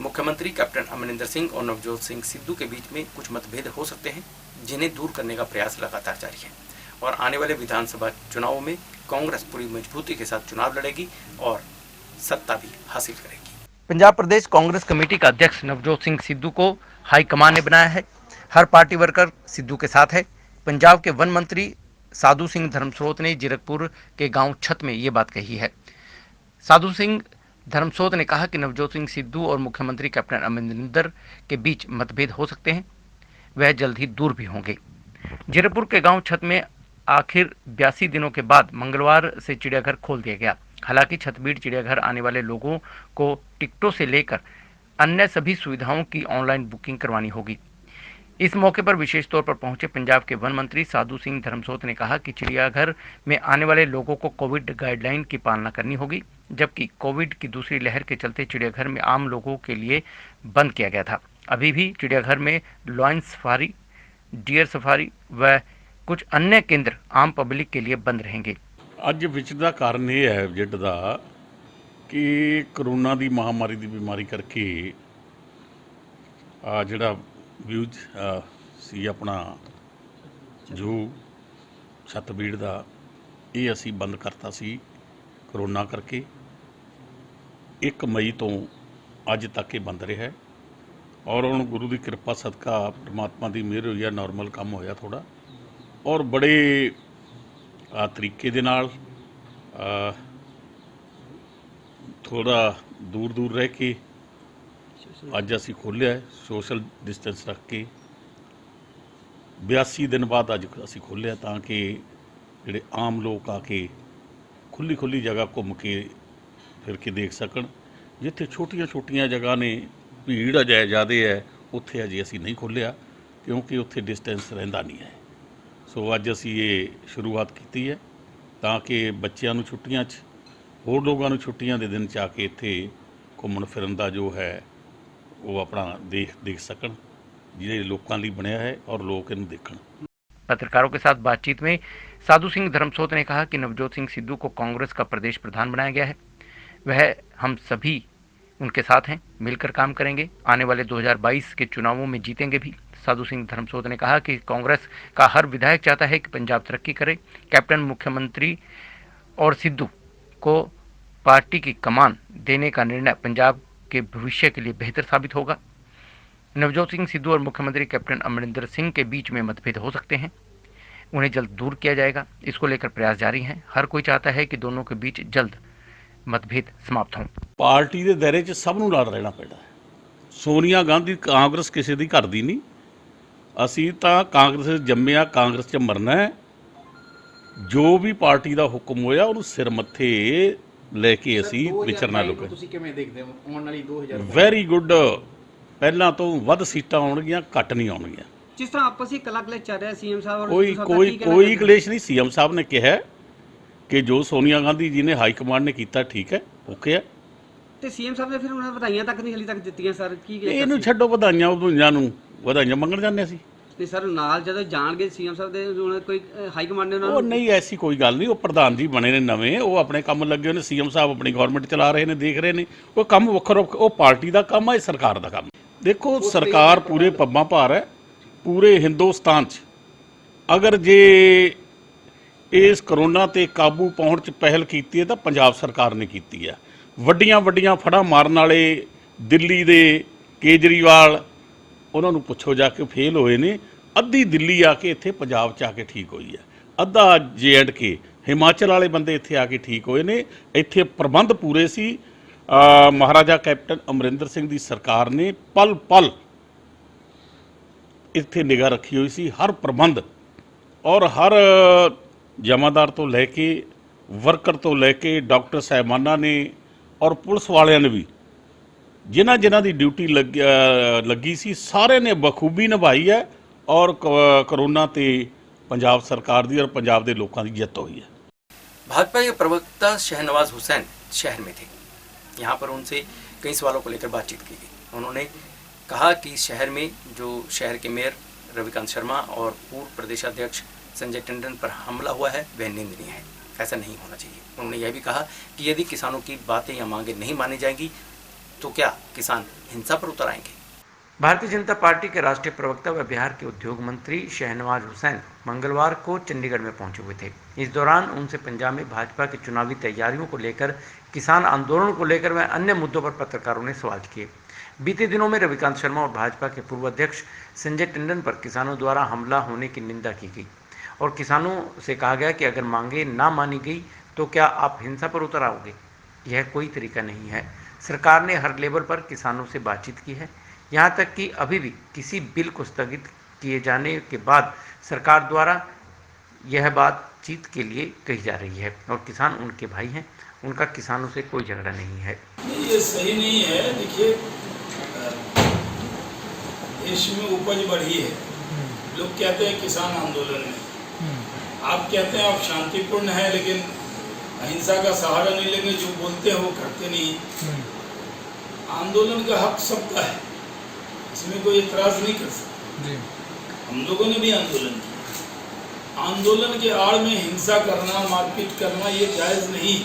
मुख्यमंत्री कैप्टन अमरिंदर सिंह और नवजोत सिंह सिद्धू के बीच में कुछ मतभेद हो सकते हैं, जिन्हें दूर करने का प्रयास लगातार जारी है और आने वाले विधानसभा चुनावों में कांग्रेस पूरी मजबूती के साथ चुनाव लड़ेगी और सत्ता भी हासिल करेगी। पंजाब प्रदेश कांग्रेस कमेटी का अध्यक्ष नवजोत सिंह सिद्धू को हाईकमान ने बनाया है। हर पार्टी वर्कर सिद्धू के साथ है। पंजाब के वन मंत्री साधु सिंह धर्मसोत ने जीरकपुर के गांव छत में ये बात कही है। साधु सिंह धर्मसोत ने कहा कि नवजोत सिंह सिद्धू और मुख्यमंत्री कैप्टन अमरिंदर के बीच मतभेद हो सकते हैं, वह जल्द ही दूर भी होंगे। जीरकपुर के गांव छत में आखिर 82 दिनों के बाद मंगलवार से चिड़ियाघर खोल दिया गया। हालांकि छतबीड़ चिड़ियाघर आने वाले लोगों को टिकटों से लेकर अन्य सभी सुविधाओं की ऑनलाइन बुकिंग करवानी होगी। इस मौके पर विशेष तौर पर पहुंचे पंजाब के वन मंत्री साधु सिंह धर्मसोत ने कहा कि चिड़ियाघर में आने वाले लोगों को कोविड गाइडलाइन की पालना करनी होगी, जबकि कोविड की दूसरी लहर के चलते चिड़ियाघर में आम लोगों के लिए बंद किया गया था। अभी भी चिड़ियाघर में लॉयन सफारी, डियर सफारी व कुछ अन्य केंद्र आम पब्लिक के लिए बंद रहेंगे। ਅੱਜ ਵਿਚਰ ਦਾ ਕਾਰਨ ਇਹ ਹੈ ਵਿਜਿਟ ਦਾ ਕਿ ਕਰੋਨਾ ਦੀ ਮਹਾਮਾਰੀ ਦੀ ਬਿਮਾਰੀ ਕਰਕੇ ਜਿਹੜਾ ਵਿਊਜ ਸੀ ਆਪਣਾ ਜੋ ਛਤਬੀੜ ਦਾ ਇਹ ਅਸੀਂ ਬੰਦ ਕਰਤਾ ਸੀ ਕਰੋਨਾ ਕਰਕੇ। 1 ਮਈ ਤੋਂ ਅੱਜ ਤੱਕ ਇਹ ਬੰਦ ਰਿਹਾ ਔਰ ਹੁਣ ਗੁਰੂ ਦੀ ਕਿਰਪਾ ਸਦਕਾ ਪਰਮਾਤਮਾ ਦੀ ਮਿਹਰ ਹੋਈ ਆ, ਨਾਰਮਲ ਕੰਮ ਹੋਇਆ ਥੋੜਾ ਔਰ ਬੜੇ ਤਰੀਕੇ ਦੇ ਨਾਲ ਥੋੜਾ ਦੂਰ ਦੂਰ ਰਹਿ ਕੇ ਅੱਜ ਅਸੀਂ ਖੋਲ੍ਹਿਆ ਸੋਸ਼ਲ ਡਿਸਟੈਂਸ ਰੱਖ ਕੇ। 82 ਦਿਨ ਬਾਅਦ ਅੱਜ ਅਸੀਂ ਖੋਲ੍ਹਿਆ ਤਾਂ ਕਿ ਜਿਹੜੇ ਆਮ ਲੋਕ ਆ ਕੇ ਖੁੱਲ੍ਹੀ ਜਗ੍ਹਾ ਘੁੰਮ ਕੇ ਫਿਰ ਕੇ ਦੇਖ ਸਕਣ। ਜਿੱਥੇ ਛੋਟੀਆਂ ਜਗ੍ਹਾ ਨੇ ਭੀੜ ਅਜੇ ਜ਼ਿਆਦਾ ਹੈ ਉੱਥੇ ਅਜੇ ਅਸੀਂ ਨਹੀਂ ਖੋਲ੍ਹਿਆ ਕਿਉਂਕਿ ਉੱਥੇ ਡਿਸਟੈਂਸ ਰਹਿੰਦਾ ਨਹੀਂ ਹੈ। ਸੋ ਅੱਜ ਅਸੀਂ ਇਹ ਸ਼ੁਰੂਆਤ ਕੀਤੀ ਹੈ ਤਾਂ ਕਿ ਬੱਚਿਆਂ ਨੂੰ ਛੁੱਟੀਆਂ 'ਚ, ਹੋਰ ਲੋਕਾਂ ਨੂੰ ਛੁੱਟੀਆਂ ਦੇ ਦਿਨ 'ਚ ਆ ਕੇ ਇੱਥੇ ਘੁੰਮਣ ਫਿਰਨ ਦਾ ਜੋ ਹੈ ਉਹ ਆਪਣਾ ਦੇਖ ਸਕਣ, ਜਿਹੜੇ ਲੋਕਾਂ ਲਈ ਬਣਿਆ ਹੈ ਔਰ ਲੋਕ ਇਹਨੂੰ ਦੇਖਣ। पत्रकारों के साथ बातचीत में साधु सिंह धर्मसोत ने कहा कि नवजोत सिंह सिद्धू को कांग्रेस का प्रदेश प्रधान बनाया गया है। वह हम सभी उनके साथ हैं, मिलकर काम करेंगे, आने वाले 2022 के चुनावों में जीतेंगे भी। साधु सिंह धर्मसोत ने कहा कि कांग्रेस का हर विधायक चाहता है कि पंजाब तरक्की करे। कैप्टन, मुख्यमंत्री और सिद्धू को पार्टी की कमान देने का निर्णय पंजाब के भविष्य के लिए बेहतर साबित होगा। नवजोत सिंह सिद्धू और मुख्यमंत्री कैप्टन अमरिंदर सिंह के बीच में मतभेद हो सकते हैं, उन्हें जल्द दूर किया जाएगा। इसको लेकर प्रयास जारी हैं। हर कोई चाहता है कि दोनों के बीच जल्द मतभेद समाप्त हों। ਪਾਰਟੀ ਦੇ ਦਾਇਰੇ 'ਚ ਸਭ ਨੂੰ ਲੜ ਰਹਿਣਾ ਪੈਣਾ ਹੈ। ਸੋਨੀਆ ਗਾਂਧੀ ਕਾਂਗਰਸ ਕਿਸੇ ਦੀ ਘਰ ਦੀ ਨਹੀਂ। ਅਸੀਂ ਤਾਂ ਕਾਂਗਰਸ 'ਚ ਜੰਮਿਆ, ਕਾਂਗਰਸ 'ਚ ਮਰਨਾ ਹੈ। ਜੋ ਵੀ ਪਾਰਟੀ ਦਾ ਹੁਕਮ ਹੋਇਆ ਉਹਨੂੰ ਸਿਰ ਮੱਥੇ ਲੈ ਕੇ ਅਸੀਂ ਵਿਚਰਨਾ ਲੋਕਾਂ। ਤੁਸੀਂ ਕਿਵੇਂ ਦੇਖਦੇ ਹੋ ਆਉਣ ਵਾਲੀ 2000 ਵੈਰੀ ਗੁੱਡ। ਪਹਿਲਾਂ ਤੋਂ ਵੱਧ ਸੀਟਾਂ ਆਉਣਗੀਆਂ, ਘੱਟ ਨਹੀਂ ਆਉਣਗੀਆਂ। ਜਿਸ ਤਰ੍ਹਾਂ ਆਪਸੀ ਕਲਹ ਚੱਲ ਰਿਹਾ ਸੀਐਮ ਸਾਹਿਬ ਔਰ ਕੋਈ ਕੋਈ ਕੋਈ ਕਲੇਸ਼ ਨਹੀਂ। ਸੀਐਮ ਸਾਹਿਬ ਨੇ ਕਿਹਾ ਕਿ ਜੋ ਸੋਨੀਆ ਗਾਂਧੀ ਜੀ ਨੇ ਹਾਈ ਕਮਾਂਡ ਨੇ ਕੀਤਾ ਠੀਕ ਹੈ, ਓਕੇ ਹੈ। ਤੇ ਸੀਐਮ ਸਾਹਿਬ ਨੇ ਫਿਰ ਉਹਨਾਂ ਵਧਾਈਆਂ ਤੱਕ ਨਹੀਂ ਹਲੀ ਤੱਕ ਦਿੱਤੀਆਂ ਸਰ। ਕੀ ਇਹਨੂੰ ਛੱਡੋ, ਵਧਾਈਆਂ ਵਧੂਈਆਂ ਨੂੰ, ਵਧਾਈਆਂ ਮੰਗਣ ਜਾਂਦੇ ਅਸੀਂ। ਤੇ ਸਰ ਨਾਲ ਜਦੋਂ ਜਾਣਗੇ ਸੀਐਮ ਸਾਹਿਬ ਦੇ ਉਹਨਾਂ ਕੋਈ ਹਾਈ ਕਮਾਂਡ ਨੇ ਉਹਨਾਂ ਉਹ ਨਹੀਂ, ਐਸੀ ਕੋਈ ਗੱਲ ਨਹੀਂ। ਉਹ ਪ੍ਰਧਾਨ ਜੀ ਬਣੇ ਨੇ ਨਵੇਂ, ਉਹ ਆਪਣੇ ਕੰਮ ਲੱਗੇ ਹੋਏ ਨੇ। ਸੀਐਮ ਸਾਹਿਬ ਆਪਣੀ ਗਵਰਨਮੈਂਟ ਚਲਾ ਰਹੇ ਨੇ, ਦੇਖ ਰਹੇ ਨੇ। ਉਹ ਕੰਮ ਵੱਖਰਾ, ਉਹ ਪਾਰਟੀ ਦਾ ਕੰਮ ਹੈ, ਸਰਕਾਰ ਦਾ ਕੰਮ। ਦੇਖੋ, ਸਰਕਾਰ ਪੂਰੇ ਪੱਬਾਂ ਭਾਰ ਹੈ ਪੂਰੇ ਹਿੰਦੁਸਤਾਨ 'ਚ। ਅਗਰ ਜੇ ਇਸ ਕਰੋਨਾ ਤੇ ਕਾਬੂ ਪਾਉਣ 'ਚ ਪਹਿਲ ਕੀਤੀ ਹੈ ਤਾਂ ਪੰਜਾਬ ਸਰਕਾਰ ਨੇ ਕੀਤੀ ਹੈ। ਵੱਡੀਆਂ ਵੱਡੀਆਂ ਫੜਾਂ ਮਾਰਨ ਵਾਲੇ ਦਿੱਲੀ ਦੇ ਕੇਜਰੀਵਾਲ, ਉਹਨਾਂ ਨੂੰ ਪੁੱਛੋ ਜਾ ਕੇ, ਫੇਲ ਹੋਏ ਨੇ। ਅੱਧੀ ਦਿੱਲੀ ਆ ਕੇ ਇੱਥੇ ਪੰਜਾਬ 'ਚ ਆ ਕੇ ਠੀਕ ਹੋਈ ਹੈ, ਅੱਧਾ JNK ਹਿਮਾਚਲ ਵਾਲੇ ਬੰਦੇ ਇੱਥੇ ਆ ਕੇ ਠੀਕ ਹੋਏ ਨੇ। ਇੱਥੇ ਪ੍ਰਬੰਧ ਪੂਰੇ ਸੀ। ਮਹਾਰਾਜਾ ਕੈਪਟਨ ਅਮਰਿੰਦਰ ਸਿੰਘ ਦੀ ਸਰਕਾਰ ਨੇ ਪਲ ਪਲ ਇੱਥੇ ਨਿਗਾਹ ਰੱਖੀ ਹੋਈ ਸੀ, ਹਰ ਪ੍ਰਬੰਧ ਔਰ ਹਰ ਜਮਾਦਾਰ ਤੋਂ ਲੈ ਕੇ ਵਰਕਰ ਤੋਂ ਲੈ ਕੇ ਡਾਕਟਰ ਸਾਹਿਬਾਨਾਂ ਨੇ ਔਰ ਪੁਲਿਸ ਵਾਲਿਆਂ ਨੇ ਵੀ, ਜਿਨ੍ਹਾਂ ਦੀ ਡਿਊਟੀ ਲੱਗੀ ਸੀ, ਸਾਰਿਆਂ ਨੇ ਬਖੂਬੀ ਨਿਭਾਈ ਹੈ। और कोरोना ते पंजाब सरकार दी और पंजाब दे लोगों की जित हुई है। भाजपा के प्रवक्ता शहनवाज हुसैन शहर में थे। यहाँ पर उनसे कई सवालों को लेकर बातचीत की गई। उन्होंने कहा कि शहर में जो शहर के मेयर रविकांत शर्मा और पूर्व प्रदेशाध्यक्ष संजय टंडन पर हमला हुआ है वह निंदनीय है, ऐसा नहीं होना चाहिए। उन्होंने यह भी कहा कि यदि किसानों की बातें या मांगें नहीं मानी जाएंगी तो क्या किसान हिंसा पर उतर आएंगे। भारतीय जनता पार्टी के राष्ट्रीय प्रवक्ता व बिहार के उद्योग मंत्री शहनवाज हुसैन मंगलवार को चंडीगढ़ में पहुंचे हुए थे। इस दौरान उनसे पंजाब में भाजपा की चुनावी तैयारियों को लेकर, किसान आंदोलन को लेकर व अन्य मुद्दों पर पत्रकारों ने सवाल किए। बीते दिनों में रविकांत शर्मा और भाजपा के पूर्व अध्यक्ष संजय टंडन पर किसानों द्वारा हमला होने की निंदा की गई और किसानों से कहा गया कि अगर मांगे ना मानी गई तो क्या आप हिंसा पर उतर आओगे। यह कोई तरीका नहीं है। सरकार ने हर लेवल पर किसानों से बातचीत की है, यहाँ तक कि अभी भी किसी बिल को स्थगित किए जाने के बाद सरकार द्वारा यह बातचीत के लिए कही जा रही है और किसान उनके भाई हैं, उनका किसानों से कोई झगड़ा नहीं है। ये सही नहीं है। देखिए, देश में उपज बढ़ी है, लोग कहते हैं किसान आंदोलन में, आप कहते हैं आप शांतिपूर्ण है लेकिन अहिंसा का सहारा नहीं लेंगे, जो बोलते हैं वो करते नहीं। आंदोलन का हक सबका है, इसमें कोई इतराज नहीं कर सकता। हम लोगों ने भी आंदोलन किया। आंदोलन के आड़ में हिंसा करना, मारपीट करना ये जायज नहीं।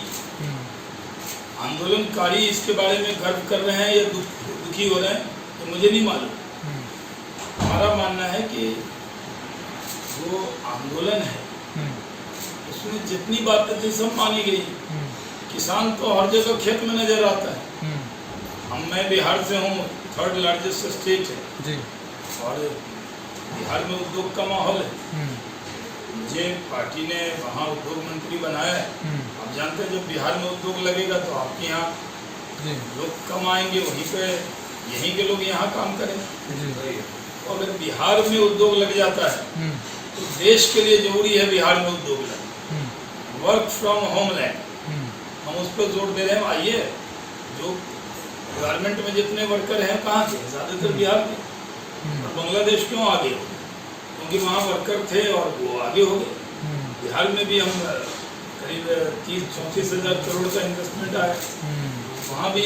आंदोलनकारी इसके बारे में गर्व कर रहे हैं या दुखी हो रहे हैं तो मुझे नहीं मालूम। हमारा मानना है कि जो आंदोलन है उसमें जितनी बातें थी सब मानी गई। किसान तो हर जगह खेत में नजर आता है। मैं बिहार से हूँ, 3rd लार्जेस्ट स्टेट है जी, और बिहार में उद्योग का माहौल है। मुझे पार्टी ने वहाँ उद्योग मंत्री बनाया है। आप जानते हैं जब बिहार में उद्योग लगेगा तो आपके यहाँ लोग कम आएंगे, वहीं पे यहीं के लोग यहाँ काम करेंगे। और अगर बिहार में उद्योग लग जाता है तो देश के लिए जरूरी है बिहार में उद्योग लगे। वर्क फ्रॉम होम लैंड, हम उस पर जोर दे रहे हैं। आइए, जो गारमेंट में जितने वर्कर हैं कहाँ के, ज़्यादातर बिहार के। और बांग्लादेश क्यों आगे हो? क्योंकि वहाँ वर्कर थे और वो आगे हो गए। बिहार में भी हम करीब 30-34 हज़ार करोड़ का इन्वेस्टमेंट आया, वहाँ भी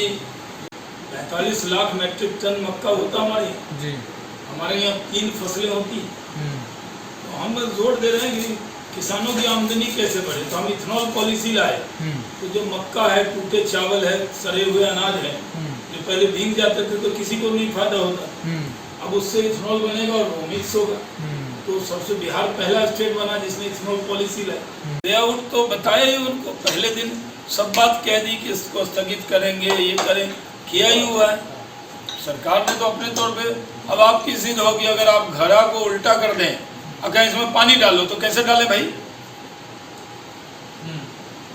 45 लाख मेट्रिक टन मक्का होता हमारे यहाँ जी। हमारे यहाँ 3 फसलें होती हैं। तो हम बस जोर दे रहे हैं कि किसानों की आमदनी कैसे बढ़े, तो हम इथेनॉल पॉलिसी लाए। तो जो मक्का है, टूटे चावल है, सड़े हुए अनाज है, जो पहले भीग जाते थे तो किसी को नहीं फायदा होता, अब उससे इथेनॉल बनेगा और वो मिक्स होगा। तो सबसे बिहार पहला स्टेट बना जिसने इथेनॉल पॉलिसी लाई। लेआउट तो बताया ही उनको, पहले दिन सब बात कह दी कि इसको स्थगित करेंगे, ये करें, किया ही हुआ है सरकार ने तो अपने तौर पे। अब आपकी जिद होगी, अगर आप घड़ा को उल्टा कर दें, अगर इसमें पानी डालो तो कैसे डालें भाई?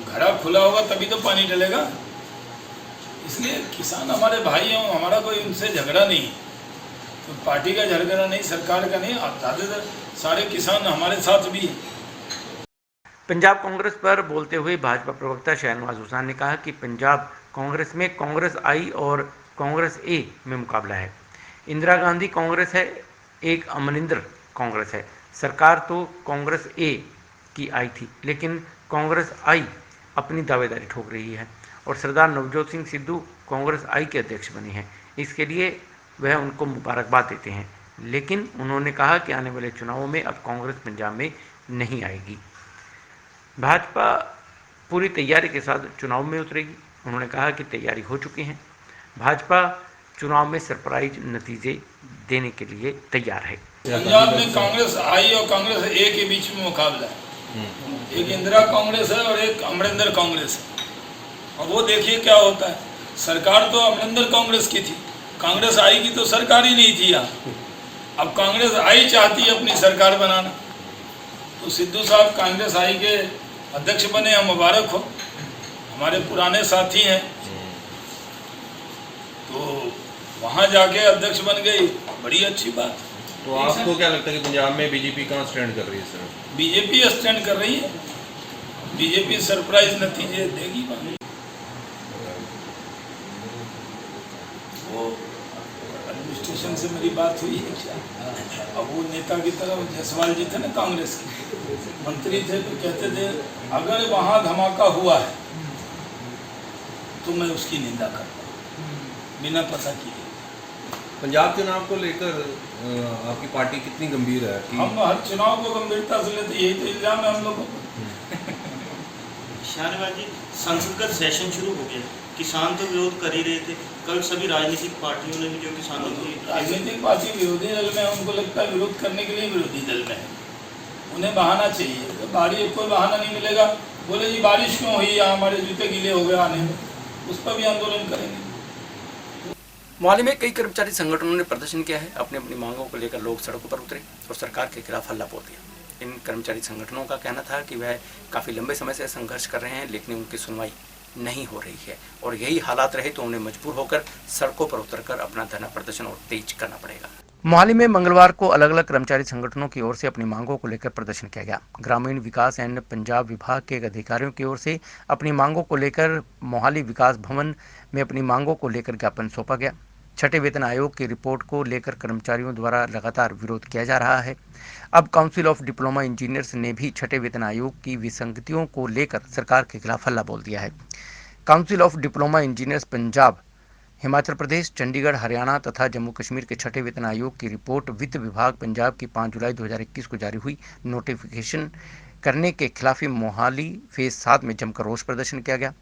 घड़ा खुला होगा तभी तो पानी डलेगा। इसलिए किसान हमारे भाई हैं, हमारा कोई उनसे झगड़ा नहीं, तो पार्टी का झगड़ा नहीं, सरकार का नहीं, ज़्यादातर सारे किसान हमारे साथ भी हैं। पंजाब कांग्रेस पर बोलते हुए भाजपा प्रवक्ता शहनवाज हुसैन ने कहा कि पंजाब कांग्रेस में कांग्रेस आई और कांग्रेस ए में मुकाबला है। इंदिरा गांधी कांग्रेस है, एक अमरिंदर कांग्रेस है। सरकार तो कांग्रेस ए की आई थी, लेकिन कांग्रेस आई अपनी दावेदारी ठोक रही है और सरदार नवजोत सिंह सिद्धू कांग्रेस आई के अध्यक्ष बने हैं। इसके लिए वह उनको मुबारकबाद देते हैं, लेकिन उन्होंने कहा कि आने वाले चुनावों में अब कांग्रेस पंजाब में नहीं आएगी। भाजपा पूरी तैयारी के साथ चुनाव में उतरेगी। उन्होंने कहा कि तैयारी हो चुकी है, भाजपा चुनाव में सरप्राइज नतीजे देने के लिए तैयार है। पंजाब में कांग्रेस आई और कांग्रेस ए के बीच में मुकाबला है। एक इंदिरा कांग्रेस है और एक अमरिंदर कांग्रेस है, और वो देखिए क्या होता है। सरकार तो अमरिंदर कांग्रेस की थी, कांग्रेस आई की तो सरकार ही नहीं थी यहाँ। अब कांग्रेस आई चाहती है अपनी सरकार बनाना, तो सिद्धू साहब कांग्रेस आई के अध्यक्ष बने, हम मुबारक हो, हमारे पुराने साथी हैं, तो वहाँ जाके अध्यक्ष बन गई, बड़ी अच्छी बात। तो आपको क्या लगता है कि पंजाब में बीजेपी कहाँ स्टैंड कर रही है सर? बीजेपी स्टैंड कर रही है, बीजेपी सरप्राइज नतीजे देगी। वो एडमिनिस्ट्रेशन से मेरी बात हुई है क्या? अब वो नेता की तरफ जायसवाल जी थे ना, कांग्रेस के मंत्री थे, तो कहते थे अगर वहाँ धमाका हुआ है तो मैं उसकी निंदा करता हूँ बिना पता किए। पंजाब चुनाव को लेकर आपकी पार्टी कितनी गंभीर है कि हम हर चुनाव को गंभीरता से लेते, यही तो इल्जाम है हम लोगों को। शाहनवाज जी, संसद का सेशन शुरू हो गया, किसान तो विरोध कर ही रहे थे, कल सभी राजनीतिक पार्टियों ने भी जो किसानों की राजनीतिक पार्टी विरोधी दल में, उनको लगता है विरोध करने के लिए विरोधी दल में है, उन्हें बहाना चाहिए। तो बारिश कोई बहाना नहीं मिलेगा, बोले जी बारिश क्यों हुई, यहाँ हमारे जूते गीले हो गए आने में, उस पर भी आंदोलन करेंगे। मोहाली में कई कर्मचारी संगठनों ने प्रदर्शन किया है। अपनी अपनी मांगों को लेकर लोग सड़कों पर उतरे और सरकार के खिलाफ हल्ला बोल दिया। इन कर्मचारी संगठनों का कहना था कि वह काफ़ी लंबे समय से संघर्ष कर रहे हैं, लेकिन उनकी सुनवाई नहीं हो रही है और यही हालात रहे तो उन्हें मजबूर होकर सड़कों पर उतरकर अपना धरना प्रदर्शन और तेज करना पड़ेगा। मोहाली में मंगलवार को अलग अलग कर्मचारी संगठनों की ओर से अपनी मांगों को लेकर प्रदर्शन किया गया। ग्रामीण विकास एंड पंजाब विभाग के अधिकारियों की ओर से अपनी मांगों को लेकर मोहाली विकास भवन में अपनी मांगों को लेकर ज्ञापन सौंपा गया। छठे वेतन आयोग की रिपोर्ट को लेकर कर्मचारियों द्वारा लगातार विरोध किया जा रहा है। अब काउंसिल ऑफ डिप्लोमा इंजीनियर्स ने भी छठे वेतन आयोग की विसंगतियों को लेकर सरकार के खिलाफ हल्ला बोल दिया है। Council of diploma engineers Punjab, Himachal Pradesh, Chandigarh, Haryana तथा जम्मू कश्मीर के छठे वेतन आयोग की रिपोर्ट वित्त विभाग पंजाब की 5 जुलाई 2021 को जारी हुई नोटिफिकेशन करने के खिलाफ मोहाली फेज 7 में जमकर रोष प्रदर्शन किया गया।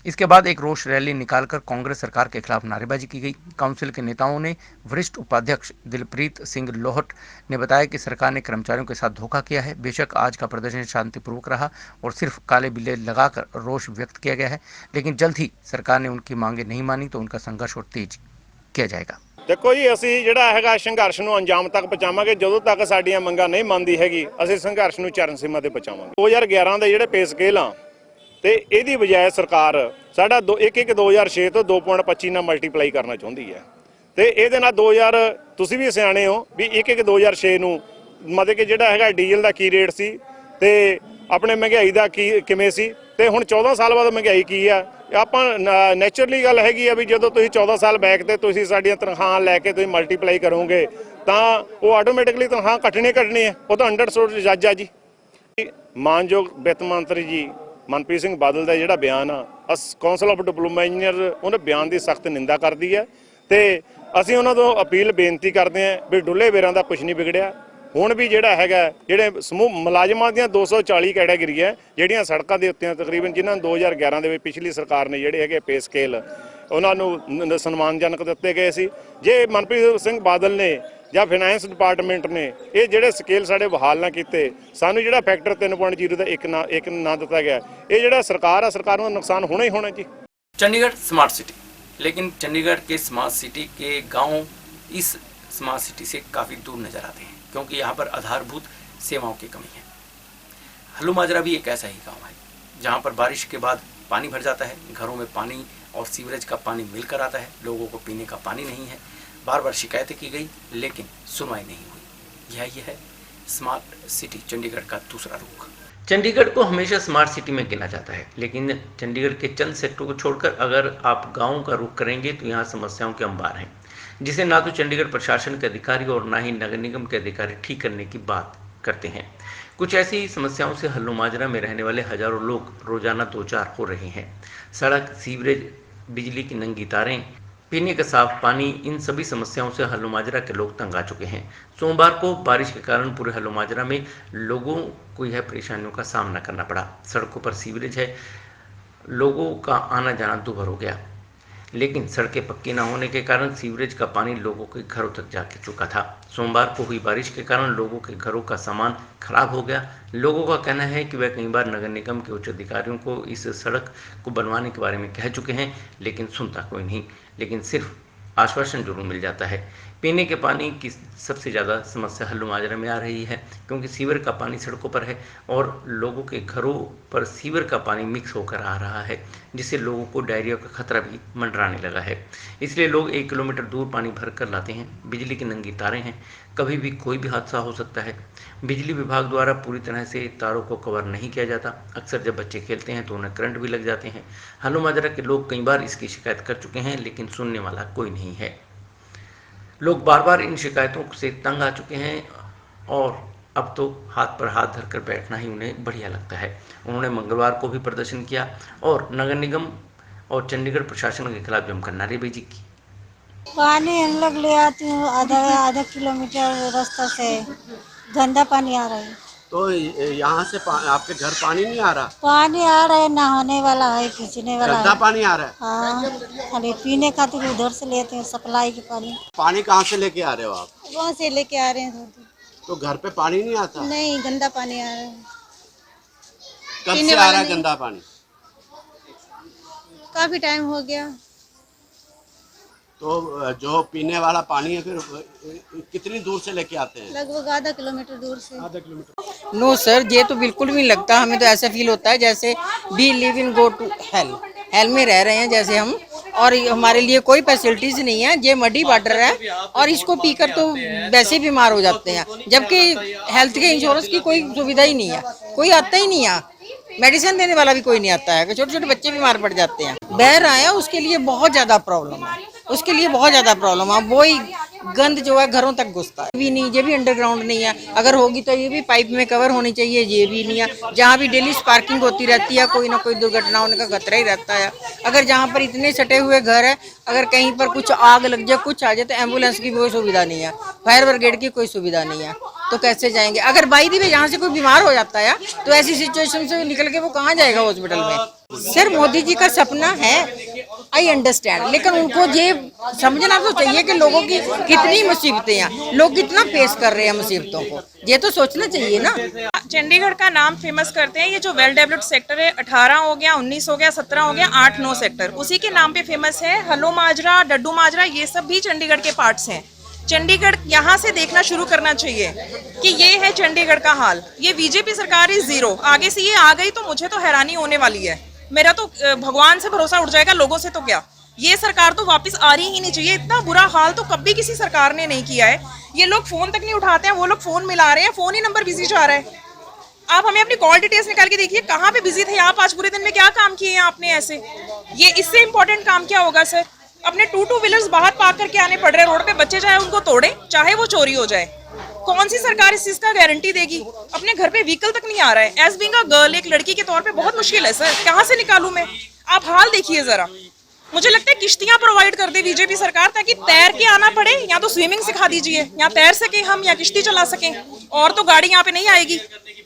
इसके बाद एक रोष रैली निकालकर कांग्रेस सरकार के खिलाफ नारेबाजी की गई। काउंसिल के नेताओं ने वरिष्ठ उपाध्यक्ष दिलप्रीत सिंह लोहट ने बताया कि सरकार ने कर्मचारियों के साथ धोखा किया है। बेशक आज का प्रदर्शन शांतिपूर्वक रहा और सिर्फ काले बिल्ले लगाकर रोष व्यक्त किया गया है, लेकिन जल्द ही सरकार ने उनकी मांगे नहीं मानी तो उनका संघर्ष और तेज किया जाएगा। देखो जी, ਅਸੀਂ ਜਿਹੜਾ ਹੈਗਾ ਸੰਘਰਸ਼ ਨੂੰ ਅੰਜਾਮ ਤੱਕ ਪਹੁੰਚਾਵਾਂਗੇ। ਜਦੋਂ ਤੱਕ ਸਾਡੀਆਂ ਮੰਗਾਂ ਨਹੀਂ ਮੰਨਦੀ ਹੈਗੀ, ਅਸੀਂ ਸੰਘਰਸ਼ ਨੂੰ ਚਰਨ ਸੀਮਾ ਤੇ ਪਹੁੰਚਾਵਾਂਗੇ। 2011 ਦੇ ਜਿਹੜੇ ਪੇ ਸਕੇਲ ਆ ਤੇ ਇਹਦੀ ਬਜਾਏ ਸਰਕਾਰ ਸਾਡਾ 1-1 2006 ਤੋਂ 2.25 ਨਾਲ ਮਲਟੀਪਲਾਈ ਕਰਨਾ ਚਾਹੁੰਦੀ ਹੈ ਤੇ ਇਹਦੇ ਨਾਲ 2000 ਤੁਸੀਂ ਵੀ ਸਿਆਣੇ ਹੋ ਵੀ 1-1 2006 ਨੂੰ ਮਤਲਬ ਕਿ ਜਿਹੜਾ ਹੈਗਾ ਡੀਜ਼ਲ ਦਾ ਕੀ ਰੇਟ ਸੀ ਤੇ ਆਪਣੇ ਮਹਿੰਗਾਈ ਦਾ ਕੀ ਕਿਵੇਂ ਸੀ ਤੇ ਹੁਣ 14 ਸਾਲ ਬਾਅਦ ਮਹਿੰਗਾਈ ਕੀ ਆ। ਆਪਾਂ ਨੈਚੁਰਲੀ ਗੱਲ ਹੈਗੀ ਆ ਵੀ ਜਦੋਂ ਤੁਸੀਂ 14 ਸਾਲ ਬੈਕ ਤੇ ਤੁਸੀਂ ਸਾਡੀਆਂ ਤਨਖਾਹਾਂ ਲੈ ਕੇ ਤੁਸੀਂ ਮਲਟੀਪਲਾਈ ਕਰੋਗੇ ਤਾਂ ਉਹ ਆਟੋਮੈਟਿਕਲੀ ਤਨਖਾਹ ਕੱਟਣੇ ਹੈ। ਉਹ ਤਾਂ ਅੰਡਰ ਸੋਰਸ ਜੱਜ ਆ ਜੀ। ਮਾਨਯੋਗ ਵਿੱਤ ਮੰਤਰੀ ਜੀ ਮਨਪ੍ਰੀਤ ਸਿੰਘ ਬਾਦਲ ਦਾ ਜਿਹੜਾ ਬਿਆਨ ਆ, ਕਾਉਂਸਲ ਆਫ ਡਿਪਲੋਮਾ ਇੰਜੀਨੀਅਰ ਉਹਨੇ ਬਿਆਨ ਦੀ ਸਖਤ ਨਿੰਦਾ ਕਰਦੀ ਹੈ। ਤੇ ਅਸੀਂ ਉਹਨਾਂ ਤੋਂ ਅਪੀਲ ਬੇਨਤੀ ਕਰਦੇ ਹਾਂ ਵੀ ਡੁੱਲੇ ਵੇਰਾਂ ਦਾ ਕੁਝ ਨਹੀਂ ਵਿਗੜਿਆ। ਹੁਣ ਵੀ ਜਿਹੜਾ ਹੈਗਾ ਜਿਹੜੇ ਸਮੂਹ ਮੁਲਾਜ਼ਮਾਂ ਦੀਆਂ 240 ਕੈਟਾਗਰੀਆਂ ਜਿਹੜੀਆਂ ਸੜਕਾਂ ਦੇ ਉੱਤੇ ਤਕਰੀਬਨ ਜਿਨ੍ਹਾਂ ਨੂੰ 2011 ਦੇ ਵਿੱਚ ਪਿਛਲੀ ਸਰਕਾਰ ਨੇ ਜਿਹੜੇ ਹੈਗੇ ਪੇ ਸਕੇਲ ਉਹਨਾਂ ਨੂੰ ਸਨਮਾਨਜਨਕ ਦਿੱਤੇ ਗਏ ਸੀ। ਜੇ ਮਨਪ੍ਰੀਤ ਸਿੰਘ ਬਾਦਲ ਨੇ ਜਾਂ ਫਾਈਨੈਂਸ ਡਿਪਾਰਟਮੈਂਟ ਨੇ ਇਹ ਜਿਹੜੇ ਸਕੇਲ ਸਾਡੇ ਬਹਾਲ ਨਾ ਕੀਤੇ, ਸਾਨੂੰ ਜਿਹੜਾ ਫੈਕਟਰ 3.0 ਦਾ ਇੱਕ ਨਾ ਦਿੱਤਾ ਗਿਆ, ਇਹ ਜਿਹੜਾ सरकार ਨੂੰ नुकसान होना ही होना जी। चंडीगढ़ स्मार्ट सिटी, लेकिन चंडीगढ़ के स्मार्ट सिटी के गांव इस स्मार्ट सिटी से काफ़ी दूर नजर आते हैं क्योंकि यहाँ पर आधारभूत सेवाओं की कमी है। हल्लू माजरा भी एक ऐसा ही गांव है जहाँ पर बारिश के बाद पानी भर जाता है, घरों में पानी और सीवरेज का पानी मिलकर आता है, लोगों को पीने का पानी नहीं है। बार बार शिकायतें की गई लेकिन सुनवाई नहीं हुई। यही है स्मार्ट सिटी चंडीगढ़ का दूसरा रुख। चंडीगढ़ को हमेशा स्मार्ट सिटी में गिना जाता है, लेकिन चंडीगढ़ के चंद सेक्टरों को छोड़कर अगर आप गाँव का रुख करेंगे तो यहाँ समस्याओं के अंबार हैं, जिसे ना तो चंडीगढ़ प्रशासन के अधिकारी और ना ही नगर निगम के अधिकारी ठीक करने की बात करते हैं। कुछ ऐसी ही समस्याओं से हल्लू माजरा में रहने वाले हजारों लोग रोजाना दो चार हो रहे हैं। सड़क, सीवरेज, बिजली की नंगी तारें, पीने का साफ पानी, इन सभी समस्याओं से हल्लू माजरा के लोग तंग आ चुके हैं। सोमवार को बारिश के कारण पूरे हल्लू माजरा में लोगों को यह परेशानियों का सामना करना पड़ा। सड़कों पर सीवरेज है, लोगों का आना जाना दूभर हो गया, लेकिन सड़कें पक्की न होने के कारण सीवरेज का पानी लोगों के घरों तक जा चुका था। सोमवार को हुई बारिश के कारण लोगों के घरों का सामान खराब हो गया। लोगों का कहना है कि वह कई बार नगर निगम के उच्च अधिकारियों को इस सड़क को बनवाने के बारे में कह चुके हैं, लेकिन सुनता कोई नहीं, लेकिन सिर्फ आश्वासन जरूर मिल जाता है। पीने के पानी की सबसे ज़्यादा समस्या हल्लू माजरा में आ रही है क्योंकि सीवर का पानी सड़कों पर है और लोगों के घरों पर सीवर का पानी मिक्स होकर आ रहा है, जिससे लोगों को डायरिया का खतरा भी मंडराने लगा है। इसलिए लोग 1 किलोमीटर दूर पानी भर कर लाते हैं। बिजली की नंगी तारें हैं, कभी भी कोई भी हादसा हो सकता है। बिजली विभाग द्वारा पूरी तरह से तारों को कवर नहीं किया जाता। अक्सर जब बच्चे खेलते हैं तो उन्हें करंट भी लग जाते हैं। हल्लू माजरा के लोग कई बार इसकी शिकायत कर चुके हैं, लेकिन सुनने वाला कोई नहीं है। लोग बार बार इन शिकायतों से तंग आ चुके हैं और अब तो हाथ पर हाथ धरकर बैठना ही उन्हें बढ़िया लगता है। उन्होंने मंगलवार को भी प्रदर्शन किया और नगर निगम और चंडीगढ़ प्रशासन के खिलाफ जमकर नारेबाजी की। पानी हम लोग ले आती हूँ आधा किलोमीटर रास्ता से, गंदा पानी आ रहा है। तो यहाँ से आपके घर पानी नहीं आ रहा? पानी आ रहा है, नहाने वाला है, खींचने वाला गंदा है। पानी आ रहा है? हाँ, खाली पीने खातिर उधर से लेते हैं सप्लाई के पानी। पानी कहाँ से लेके आ रहे हो आप? वहाँ से लेके आ रहे हैं। तो घर पे पानी नहीं आता? नहीं, गंदा पानी आ रहा है। कब से आ रहा है गंदा पानी? काफी टाइम हो गया। तो जो पीने वाला पानी है फिर कितनी दूर से लेके आते हैं? लगभग आधा किलोमीटर दूर से। आधा किलोमीटर? नो सर, ये तो बिल्कुल भी नहीं लगता। हमें तो ऐसा फील होता है जैसे we live in go to hell. Hell में रह रहे हैं जैसे हम, और हमारे लिए कोई फैसिलिटीज नहीं है। ये मडी वाटर है और इसको पीकर तो वैसे ही बीमार हो जाते हैं, जबकि हेल्थ के इंश्योरेंस की कोई सुविधा ही नहीं है। कोई आता ही नहीं है, मेडिसिन देने वाला भी कोई नहीं आता है। छोटे छोटे बच्चे बीमार पड़ जाते हैं। बह रहा है, उसके लिए बहुत ज़्यादा प्रॉब्लम है। उसके लिए बहुत ज़्यादा प्रॉब्लम है। वही गंद जो है घरों तक घुसता है। भी नहीं, ये भी अंडरग्राउंड नहीं है। अगर होगी तो ये भी पाइप में कवर होनी चाहिए, ये भी नहीं है। जहाँ भी डेली स्पार्किंग होती रहती है, कोई ना कोई दुर्घटना होने का खतरा ही रहता है। अगर जहाँ पर इतने सटे हुए घर है, अगर कहीं पर कुछ आग लग जाए, कुछ आ जाए, तो एम्बुलेंस की कोई सुविधा नहीं है, फायर ब्रिगेड की कोई सुविधा नहीं है, तो कैसे जाएंगे? अगर बाई दी यहाँ से कोई बीमार हो जाता है तो ऐसी सिचुएशन से निकल के वो कहाँ जाएगा हॉस्पिटल में? सर, मोदी जी का सपना है, आई अंडरस्टैंड, लेकिन उनको ये समझना तो चाहिए कि लोगों की कितनी मुसीबतें हैं, लोग कितना फेस कर रहे हैं मुसीबतों को, ये तो सोचना चाहिए ना। चंडीगढ़ का नाम फेमस करते हैं, ये जो वेल डेवलप्ड सेक्टर है, 18 हो गया, 19 हो गया, 17 हो गया, 8-9 सेक्टर उसी के नाम पे फेमस है। हल्लू माजरा, डड्डू माजरा, ये सब भी चंडीगढ़ के पार्ट्स हैं। चंडीगढ़ यहाँ से देखना शुरू करना चाहिए कि ये है चंडीगढ़ का हाल। ये बीजेपी सरकार इज जीरो, आगे से ये आ गई तो मुझे तो हैरानी होने वाली है। मेरा तो भगवान से भरोसा उठ जाएगा, लोगों से तो क्या। ये सरकार तो वापस आ रही ही नहीं चाहिए। इतना बुरा हाल तो कभी किसी सरकार ने नहीं किया है। ये लोग फोन तक नहीं उठाते हैं, वो लोग फोन मिला रहे हैं, फोन ही नंबर बिजी जा रहा है। आप हमें अपनी कॉल डिटेल्स निकाल के देखिए, कहाँ पे बिजी थे आप, आज पूरे दिन में क्या काम किए हैं आपने ऐसे। ये इससे इम्पोर्टेंट काम क्या होगा सर? अपने टू व्हीलर्स बाहर पार्क करके आने पड़ रहे हैं रोड पे, बच्चे चाहे उनको तोड़े, चाहे वो चोरी हो जाए। कौन सी सरकार इस चीज का गारंटी देगी? अपने घर पे व्हीकल तक नहीं आ रहा है। एज बीइंग अ गर्ल, एक लड़की के तौर पे बहुत मुश्किल है सर, कहाँ से निकालूं मैं? आप हाल देखिए जरा, मुझे लगता है किश्तियां प्रोवाइड कर दे बीजेपी सरकार, ताकि तैर के आना पड़े, या तो स्विमिंग सिखा दीजिए, या तैर सके हम, या किश्ती चला सकें, और तो गाड़ी यहाँ पे नहीं आएगी।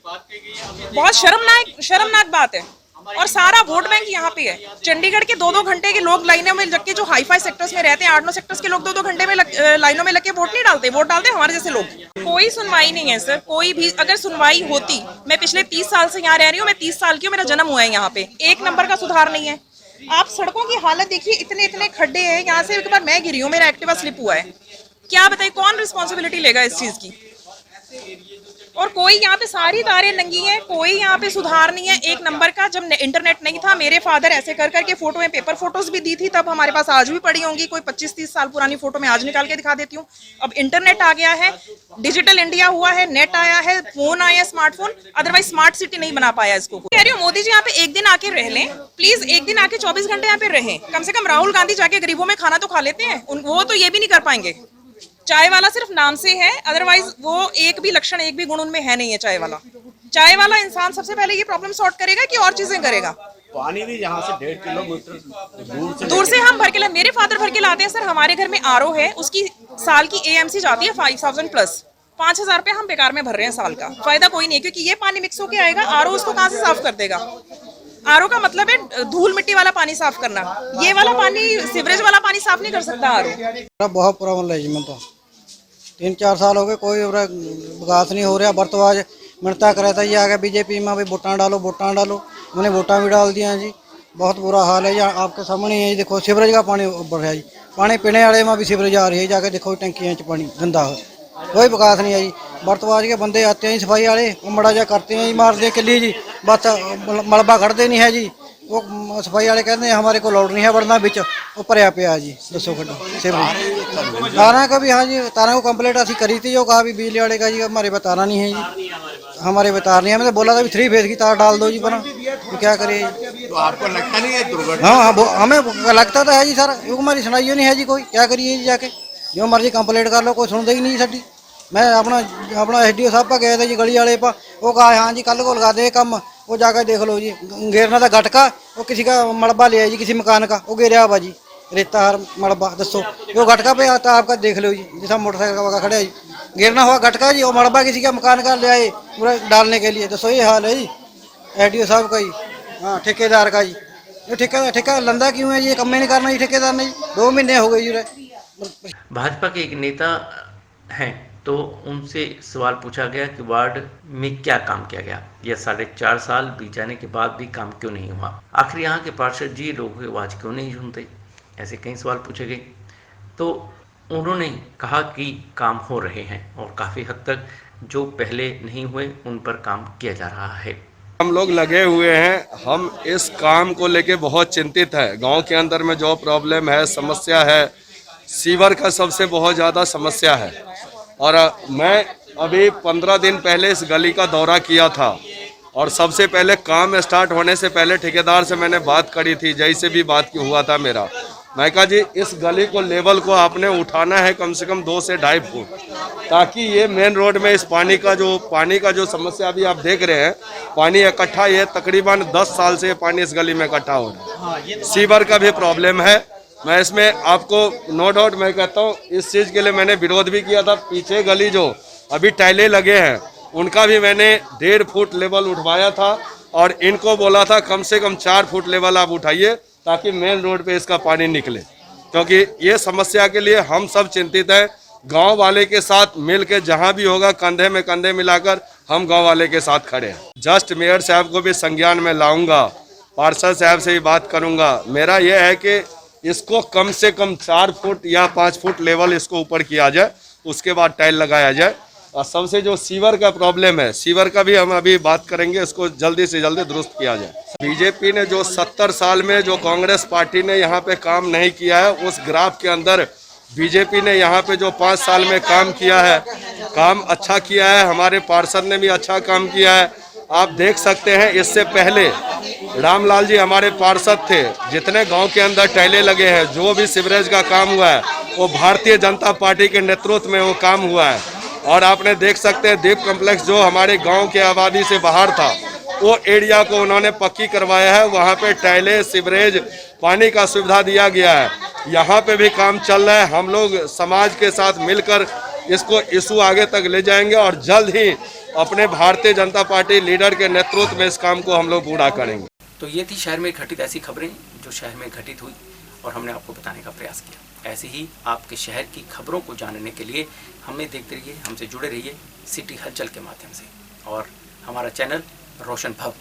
बहुत शर्मनाक बात है। और सारा वोट बैंक यहाँ पे है। चंडीगढ़ के 2-2 घंटे के लोग लाइनों में लग के, जो हाई फाई सेक्टर्स में रहते हैं, 8-9 सेक्टर्स के लोग 2-2 घंटे में लाइनों में लग के वोट नहीं डालते, वोट डालते हमारे जैसे लोग। कोई सुनवाई नहीं है सर, कोई भी। अगर सुनवाई होती, मैं पिछले 30 साल से यहाँ रह रही हूँ, मैं 30 साल की हूँ, मेरा जन्म हुआ है यहाँ पे, 1 नंबर का सुधार नहीं है। आप सड़कों की हालत देखिए, इतने खड्डे हैं। यहाँ से एक बार मैं गिरी हूँ, मेरा एक्टिवा स्लिप हुआ है। क्या बताइए कौन रिस्पॉन्सिबिलिटी लेगा इस चीज की? और कोई यहाँ पे, सारी तारें नंगी हैं, कोई यहाँ पे सुधार नहीं है 1 नंबर का। जब इंटरनेट नहीं था, मेरे फादर ऐसे कर करके फोटो में पेपर फोटोज भी दी थी, तब हमारे पास आज भी पड़ी होंगी। कोई 25-30 साल पुरानी फोटो मैं आज निकाल के दिखा देती हूँ। अब इंटरनेट आ गया है, डिजिटल इंडिया हुआ है, नेट आया है, फोन आया, स्मार्टफोन। अदरवाइज स्मार्ट सिटी नहीं बना पाया इसको। कह रही हूँ मोदी जी यहाँ पे एक दिन आके रह लें प्लीज, एक दिन आके 24 घंटे यहाँ पे रहें। कम से कम राहुल गांधी जाके गरीबों में खाना तो खा लेते हैं, वो तो ये भी नहीं कर पाएंगे। चाय वाला सिर्फ नाम से है, अदरवाइज वो एक भी लक्षण, एक भी गुण उनमें है नहीं है। चाय वाला इंसान सबसे पहले ये प्रॉब्लम सॉर्ट करेगा कि और चीजें करेगा। पानी भी यहाँ से 1.5 किलोमीटर दूर से हम भर के मेरे फादर भर के लाते हैं सर। हमारे घर में आरओ है, उसकी साल की एएमसी जाती है 5000 प्लस। 5000 रुपए हम बेकार में भर रहे हैं साल का, फायदा कोई नहीं है, क्योंकि ये पानी मिक्स होके आएगा। आरओ उसको कहाँ से साफ कर देगा? आरओ का मतलब है धूल मिट्टी वाला पानी साफ करना, ये वाला पानी, सीवरेज वाला पानी साफ नहीं कर सकता आरओ। बहुत प्रॉब्लम है जी, मैं तो 3-4 साल हो गए, कोई विकास नहीं हो रहा। बर्तवाज मिनता करे था जी, आ गया बीजेपी में भी वोटां डालो, वोटां डालो। मैंने वोटां भी डाल दिया जी। बहुत बुरा हाल है जी, आपके सामने है जी। देखो सीवरेज का पानी बढ़ रहा है जी, पानी पीने वाले में भी सीवरेज आ रही है, जाके देखो टंकियों च पानी गंदा हो। कोई विकास नहीं है जी। बर्तवाज के बंदे आते हैं जी, सफाई वाले, मड़ा जा करते हैं जी, मारते हैं किली जी, बस मलबा खड़ते नहीं है जी। वो सफाई वाले कहते हैं हमारे को लोड नहीं है बढ़ना बिच, वो भरिया पिया जी। दसो खड्डा तारा का भी, हाँ जी, तारा को कंप्लेंट असी करी थी, जो कहा भी बिजली वाले का जी हमारे पे तारा नहीं है जी, हमारे पे तार नहीं है। मैंने बोला था भी 3 फेज की तार डाल दो जी, बना तो क्या करे। तो आपको लगता नहीं है दुर्घटना? हाँ, हमें लगता तो है जी सर, क्योंकि हमारी सुनाई नहीं है जी, कोई क्या करिए जी। जाके जो मर्जी कंप्लेंट कर लो, कोई सुनता ही नहीं साडी। मैं अपना SDO साहब पर गया था जी, गली वाले पर, वो कहा हाँ जी कल को लगा दे काम। वो जाकर देख लो जी, घेरना था गटका, वो किसी का मलबा ले आया जी, किसी मकान का, वो घेरा हुआ जी, रेता हर मलबा। दसो वो गटका पे आता आपका, देख लो जी, जैसा मोटरसाइकिल का खड़ा है जी, घेरना हुआ गटका जी, वो मलबा किसी का मकान का ले आए पूरा डालने के लिए। दसो ये हाल है जी SDO साहब का ही, हाँ ठेकेदार का जी। ये ठेका लंदा क्यों है जी, ये कम नहीं करना जी ठेकेदार ने जी। 2 महीने हो गए जी। भाजपा के एक नेता हैं, तो उनसे सवाल पूछा गया कि वार्ड में क्या काम किया गया, यह 4.5 साल बीत जाने के बाद भी काम क्यों नहीं हुआ, आखिर यहाँ के पार्षद जी लोगों की आवाज़ क्यों नहीं सुनते, ऐसे कई सवाल पूछे गए। तो उन्होंने कहा कि काम हो रहे हैं और काफ़ी हद तक जो पहले नहीं हुए उन पर काम किया जा रहा है। हम लोग लगे हुए हैं, हम इस काम को लेके बहुत चिंतित है। गांव के अंदर में जो प्रॉब्लम है, समस्या है, सीवर का सबसे बहुत ज़्यादा समस्या है। और मैं अभी 15 दिन पहले इस गली का दौरा किया था और सबसे पहले काम स्टार्ट होने से पहले ठेकेदार से मैंने बात करी थी, जैसे भी बात की हुआ था मेरा। मैं कहा जी इस गली को लेवल को आपने उठाना है कम से कम 2 से 2.5 फुट, ताकि ये मेन रोड में इस पानी का जो समस्या अभी आप देख रहे हैं, पानी इकट्ठा, ये तकरीबन 10 साल से पानी इस गली में इकट्ठा हो रहा है। सीवर का भी प्रॉब्लम है। मैं इसमें आपको नो डाउट मैं कहता हूँ, इस चीज़ के लिए मैंने विरोध भी किया था। पीछे गली जो अभी टाइलें लगे हैं उनका भी मैंने 1.5 फुट लेवल उठवाया था और इनको बोला था कम से कम 4 फुट लेवल आप उठाइए, ताकि मेन रोड पे इसका पानी निकले, क्योंकि ये समस्या के लिए हम सब चिंतित हैं। गांव वाले के साथ मिल के जहाँ भी होगा कंधे में कंधे मिलाकर हम गांव वाले के साथ खड़े हैं। जस्ट मेयर साहब को भी संज्ञान में लाऊंगा, पार्षद साहब से भी बात करूंगा। मेरा यह है कि इसको कम से कम 4 फुट या 5 फुट लेवल इसको ऊपर किया जाए, उसके बाद टाइल लगाया जाए। और सबसे जो सीवर का प्रॉब्लम है, सीवर का भी हम अभी बात करेंगे, इसको जल्दी से जल्दी दुरुस्त किया जाए। बीजेपी ने जो 70 साल में जो कांग्रेस पार्टी ने यहाँ पे काम नहीं किया है, उस ग्राफ के अंदर बीजेपी ने यहाँ पे जो 5 साल में काम किया है, काम अच्छा किया है। हमारे पार्षद ने भी अच्छा काम किया है। आप देख सकते हैं, इससे पहले रामलाल जी हमारे पार्षद थे। जितने गांव के अंदर टाइलें लगे हैं, जो भी सीवरेज का काम हुआ है, वो भारतीय जनता पार्टी के नेतृत्व में वो काम हुआ है। और आपने देख सकते हैं दीप कॉम्प्लेक्स जो हमारे गांव के आबादी से बाहर था, वो एरिया को उन्होंने पक्की करवाया है। वहाँ पे टाइलें, सीवरेज, पानी का सुविधा दिया गया है। यहाँ पे भी काम चल रहा है। हम लोग समाज के साथ मिलकर इसको इशू आगे तक ले जाएंगे और जल्द ही अपने भारतीय जनता पार्टी लीडर के नेतृत्व में इस काम को हम लोग पूरा करेंगे। तो ये थी शहर में घटित ऐसी खबरें जो शहर में घटित हुई और हमने आपको बताने का प्रयास किया। ऐसे ही आपके शहर की खबरों को जानने के लिए हमें देखते रहिए, हमसे जुड़े रहिए सिटी हलचल के माध्यम से, और हमारा चैनल रोशन भव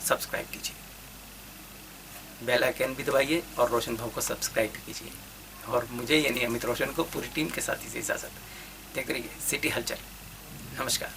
सब्सक्राइब कीजिए, बेल आइकन भी दबाइए और रोशन भव को सब्सक्राइब भी कीजिए। और मुझे यानी अमित रोशन को पूरी टीम के साथ ही इजाज़त। देखते रहिए सिटी हलचल। नमस्कार।